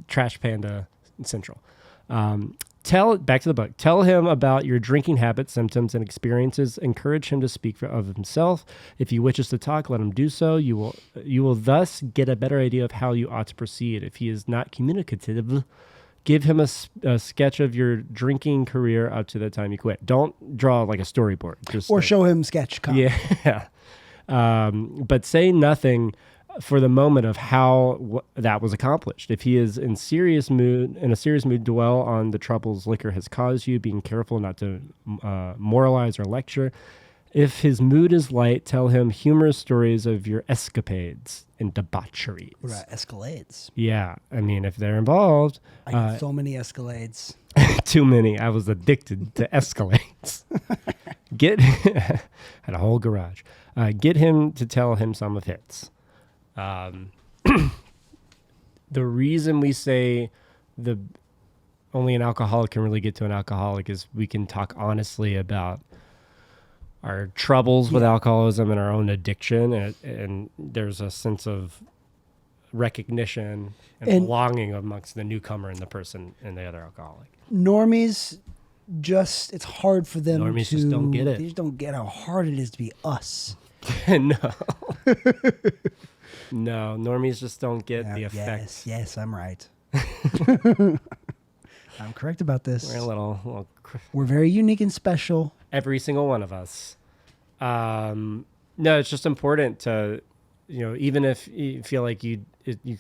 [SPEAKER 1] Trash Panda Central. Back to the book. Tell him about your drinking habits, symptoms, and experiences. Encourage him to speak of himself. If he wishes to talk, let him do so. You will thus get a better idea of how you ought to proceed. If he is not communicative, give him a sketch of your drinking career up to the time you quit. Don't draw like a storyboard.
[SPEAKER 2] Show him sketch comedy.
[SPEAKER 1] Yeah. But say nothing for the moment of how that was accomplished. If he is in a serious mood, dwell on the troubles liquor has caused you, being careful not to moralize or lecture. If his mood is light, tell him humorous stories of your escapades and debaucheries.
[SPEAKER 2] Right, escalades.
[SPEAKER 1] Yeah, I mean, if they're involved.
[SPEAKER 2] I got so many escalades.
[SPEAKER 1] Too many. I was addicted to escalades. Had a whole garage. Get him to tell him some of his. The reason we say only an alcoholic can really get to an alcoholic is we can talk honestly about our troubles with alcoholism and our own addiction, and there's a sense of recognition and belonging amongst the newcomer and the person and the other alcoholic.
[SPEAKER 2] Normies, it's hard for them
[SPEAKER 1] Normies just don't get it.
[SPEAKER 2] They just don't get how hard it is to be us.
[SPEAKER 1] No. No, normies just don't get the effect.
[SPEAKER 2] Yes, I'm right. I'm correct about this.
[SPEAKER 1] We're a little
[SPEAKER 2] we're very unique and special.
[SPEAKER 1] Every single one of us. No, it's just important to, even if you feel like you're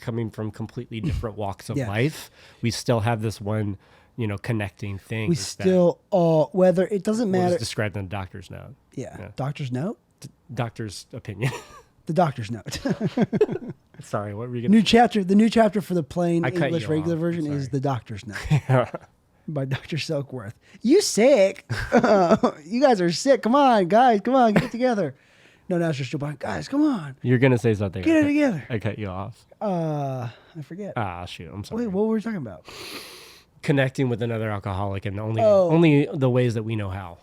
[SPEAKER 1] coming from completely different walks of life, we still have this one, connecting thing.
[SPEAKER 2] We still, whether it doesn't matter.
[SPEAKER 1] It's described in the doctor's note.
[SPEAKER 2] Yeah. Doctor's note?
[SPEAKER 1] Doctor's opinion.
[SPEAKER 2] The doctor's note.
[SPEAKER 1] Sorry, what were you going
[SPEAKER 2] to... The new chapter for the plain English regular
[SPEAKER 1] off.
[SPEAKER 2] version is The Doctor's Note. By Dr. Silkworth. You sick? You guys are sick. Come on, guys. Come on, get it together. No, now it's just Joe Biden. Guys, come on.
[SPEAKER 1] You're going to say something.
[SPEAKER 2] Get it together.
[SPEAKER 1] I cut you off.
[SPEAKER 2] I forget.
[SPEAKER 1] Shoot. I'm sorry.
[SPEAKER 2] Wait, what were we talking about?
[SPEAKER 1] Connecting with another alcoholic and only the ways that we know how.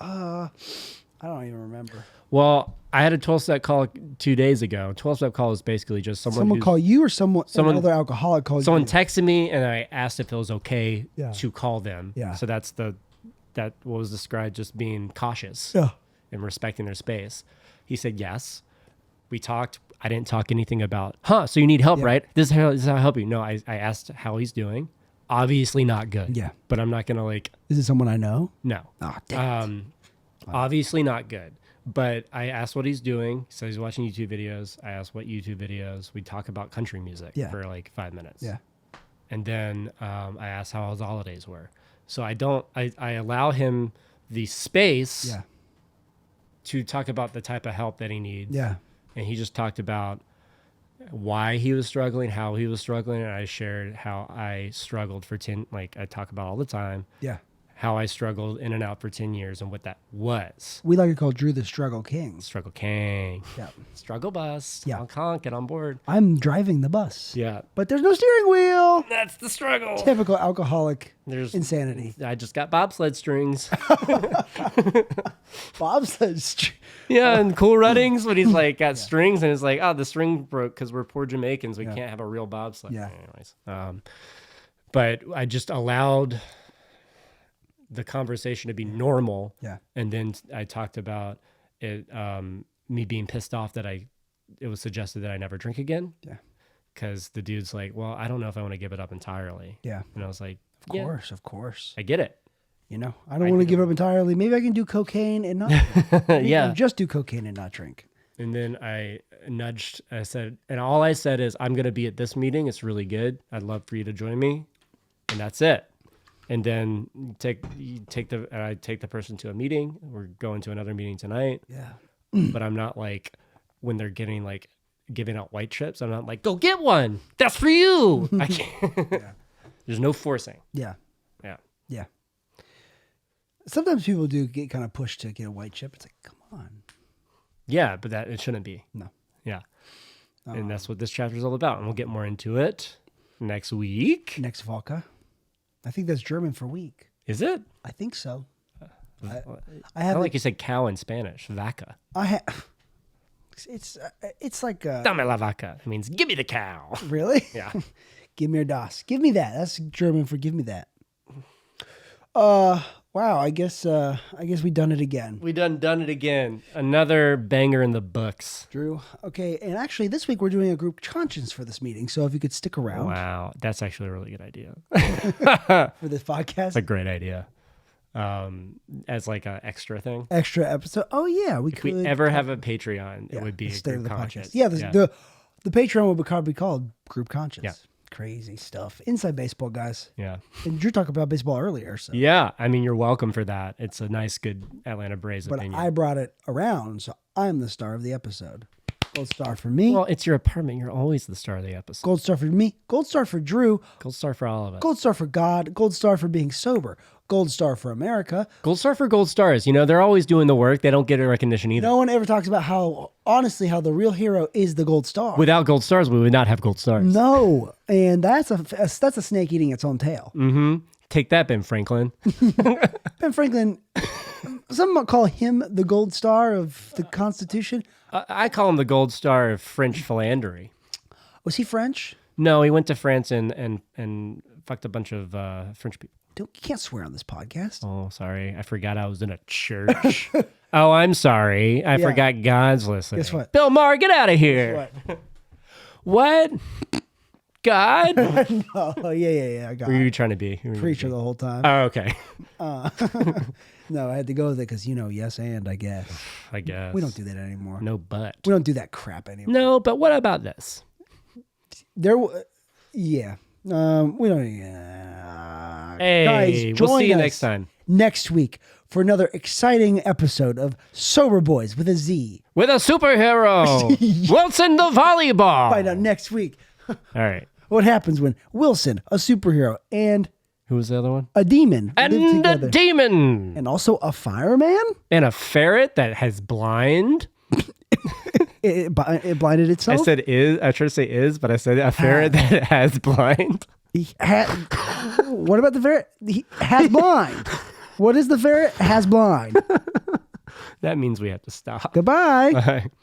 [SPEAKER 2] I don't even remember.
[SPEAKER 1] Well, I had a 12-step call 2 days ago. 12-step call is basically just someone
[SPEAKER 2] call you or another alcoholic called you?
[SPEAKER 1] Someone texted me and I asked if it was okay to call them.
[SPEAKER 2] Yeah.
[SPEAKER 1] So that what was described just being cautious and respecting their space. He said yes. We talked. I didn't talk anything about, so you need help, right? This is how I help you. No, I asked how he's doing. Obviously not good.
[SPEAKER 2] Yeah.
[SPEAKER 1] But I'm not going to like...
[SPEAKER 2] Is it someone I know?
[SPEAKER 1] No.
[SPEAKER 2] Oh, damn it.
[SPEAKER 1] Obviously not good. But I asked what he's doing. So he's watching YouTube videos. I asked what YouTube videos. We talk about country music for like 5 minutes.
[SPEAKER 2] Yeah.
[SPEAKER 1] And then I asked how his holidays were. So I allow him the space to talk about the type of help that he needs.
[SPEAKER 2] Yeah.
[SPEAKER 1] And he just talked about why he was struggling, how he was struggling. And I shared how I struggled for 10, like I talk about all the time.
[SPEAKER 2] Yeah.
[SPEAKER 1] How I struggled in and out for 10 years and what that was.
[SPEAKER 2] We like to call Drew the Struggle King.
[SPEAKER 1] Struggle King.
[SPEAKER 2] Yeah.
[SPEAKER 1] Struggle bus.
[SPEAKER 2] Yeah.
[SPEAKER 1] Honk, honk, get on board.
[SPEAKER 2] I'm driving the bus.
[SPEAKER 1] Yeah.
[SPEAKER 2] But there's no steering wheel.
[SPEAKER 1] That's the struggle.
[SPEAKER 2] Typical alcoholic
[SPEAKER 1] There's
[SPEAKER 2] insanity.
[SPEAKER 1] I just got bobsled strings.
[SPEAKER 2] Bobsled.
[SPEAKER 1] Yeah, and Cool Runnings when he's like got strings and it's like, oh, the string broke because we're poor Jamaicans. We can't have a real bobsled.
[SPEAKER 2] Yeah.
[SPEAKER 1] Anyways, but I just allowed the conversation to be normal.
[SPEAKER 2] Yeah.
[SPEAKER 1] And then I talked about it, me being pissed off that it was suggested that I never drink again.
[SPEAKER 2] Yeah.
[SPEAKER 1] Because the dude's like, well, I don't know if I want to give it up entirely.
[SPEAKER 2] Yeah.
[SPEAKER 1] And I was like,
[SPEAKER 2] Of course.
[SPEAKER 1] I get it.
[SPEAKER 2] You know, I don't want to give up entirely. Maybe I can do cocaine and not just do cocaine and not drink.
[SPEAKER 1] And then I nudged, I said, and all I said is, I'm going to be at this meeting. It's really good. I'd love for you to join me. And that's it. And then I take the person to a meeting. We're going to another meeting tonight.
[SPEAKER 2] Yeah.
[SPEAKER 1] But I'm not like, when they're getting like, giving out white chips, I'm not like, go get one. That's for you. I can't. There's no forcing.
[SPEAKER 2] Yeah.
[SPEAKER 1] Yeah.
[SPEAKER 2] Yeah. Sometimes people do get kind of pushed to get a white chip. It's like, come on.
[SPEAKER 1] Yeah, but it shouldn't be.
[SPEAKER 2] No.
[SPEAKER 1] Yeah. And that's what this chapter is all about. And we'll get more into it next week.
[SPEAKER 2] Next Volca. I think that's German for week.
[SPEAKER 1] Is it?
[SPEAKER 2] I think so. I
[SPEAKER 1] I
[SPEAKER 2] have
[SPEAKER 1] like you said cow in Spanish. Vaca.
[SPEAKER 2] It's like
[SPEAKER 1] Dame la vaca. It means give me the cow.
[SPEAKER 2] Really?
[SPEAKER 1] Yeah.
[SPEAKER 2] Give me das. Give me that. That's German for give me that. Wow, I guess we done it again.
[SPEAKER 1] We done it again. Another banger in the books.
[SPEAKER 2] Drew. Okay, and actually this week we're doing a group conscience for this meeting. So if you could stick around.
[SPEAKER 1] Wow, that's actually a really good idea.
[SPEAKER 2] For this podcast.
[SPEAKER 1] That's a great idea. As like an extra thing.
[SPEAKER 2] Extra episode. Oh yeah,
[SPEAKER 1] If we ever have a Patreon, it would be a
[SPEAKER 2] State of
[SPEAKER 1] group
[SPEAKER 2] the
[SPEAKER 1] conscience.
[SPEAKER 2] Podcast. Yeah, the Patreon would be called Group Conscience.
[SPEAKER 1] Yeah.
[SPEAKER 2] Crazy stuff. Inside baseball, guys.
[SPEAKER 1] Yeah.
[SPEAKER 2] And Drew talked about baseball earlier. So.
[SPEAKER 1] Yeah. I mean, you're welcome for that. It's a nice, good Atlanta Braves
[SPEAKER 2] But
[SPEAKER 1] opinion.
[SPEAKER 2] I brought it around, so I'm the star of the episode. Gold star for me.
[SPEAKER 1] Well, it's your apartment. You're always the star of the episode.
[SPEAKER 2] Gold star for me. Gold star for Drew.
[SPEAKER 1] Gold star for all of us.
[SPEAKER 2] Gold star for God. Gold star for being sober. Gold star for America.
[SPEAKER 1] Gold star for gold stars. You know, they're always doing the work. They don't get a recognition either.
[SPEAKER 2] No one ever talks about how the real hero is the gold star.
[SPEAKER 1] Without gold stars, we would not have gold stars.
[SPEAKER 2] No, and that's a snake eating its own tail.
[SPEAKER 1] Mm-hmm. Take that, Ben Franklin.
[SPEAKER 2] Ben Franklin, some might call him the gold star of the Constitution.
[SPEAKER 1] I call him the gold star of French philandering.
[SPEAKER 2] Was he French?
[SPEAKER 1] No, he went to France and fucked a bunch of French people.
[SPEAKER 2] You can't swear on this podcast.
[SPEAKER 1] Oh, sorry. I forgot I was in a church. Oh, I'm sorry. I forgot God's listening.
[SPEAKER 2] Guess what?
[SPEAKER 1] Bill Maher, get out of here.
[SPEAKER 2] What?
[SPEAKER 1] God?
[SPEAKER 2] Oh, yeah. I got
[SPEAKER 1] Who are
[SPEAKER 2] it.
[SPEAKER 1] you trying to be?
[SPEAKER 2] Preacher the whole time.
[SPEAKER 1] Oh, okay.
[SPEAKER 2] No, I had to go with it because, yes, and I guess.
[SPEAKER 1] I guess.
[SPEAKER 2] We don't do that anymore.
[SPEAKER 1] No, but.
[SPEAKER 2] We don't do that crap anymore.
[SPEAKER 1] No, but what about this?
[SPEAKER 2] Yeah. We don't.
[SPEAKER 1] Hey,
[SPEAKER 2] guys,
[SPEAKER 1] we'll see you
[SPEAKER 2] join
[SPEAKER 1] next
[SPEAKER 2] us
[SPEAKER 1] time.
[SPEAKER 2] Next week for another exciting episode of Sober Boys with a Z.
[SPEAKER 1] With a superhero, Wilson the volleyball.
[SPEAKER 2] Find out next week.
[SPEAKER 1] All right.
[SPEAKER 2] What happens when Wilson, a superhero, and
[SPEAKER 1] Who was the other one?
[SPEAKER 2] a demon live
[SPEAKER 1] And
[SPEAKER 2] together?
[SPEAKER 1] a demon.
[SPEAKER 2] And also a fireman?
[SPEAKER 1] And a ferret that has blind.
[SPEAKER 2] It blinded itself?
[SPEAKER 1] I said is. I tried to say is, but I said a ferret that has blind.
[SPEAKER 2] What about the ferret? He has blind. What is the ferret? Has blind.
[SPEAKER 1] That means we have to stop.
[SPEAKER 2] Goodbye.
[SPEAKER 1] Bye.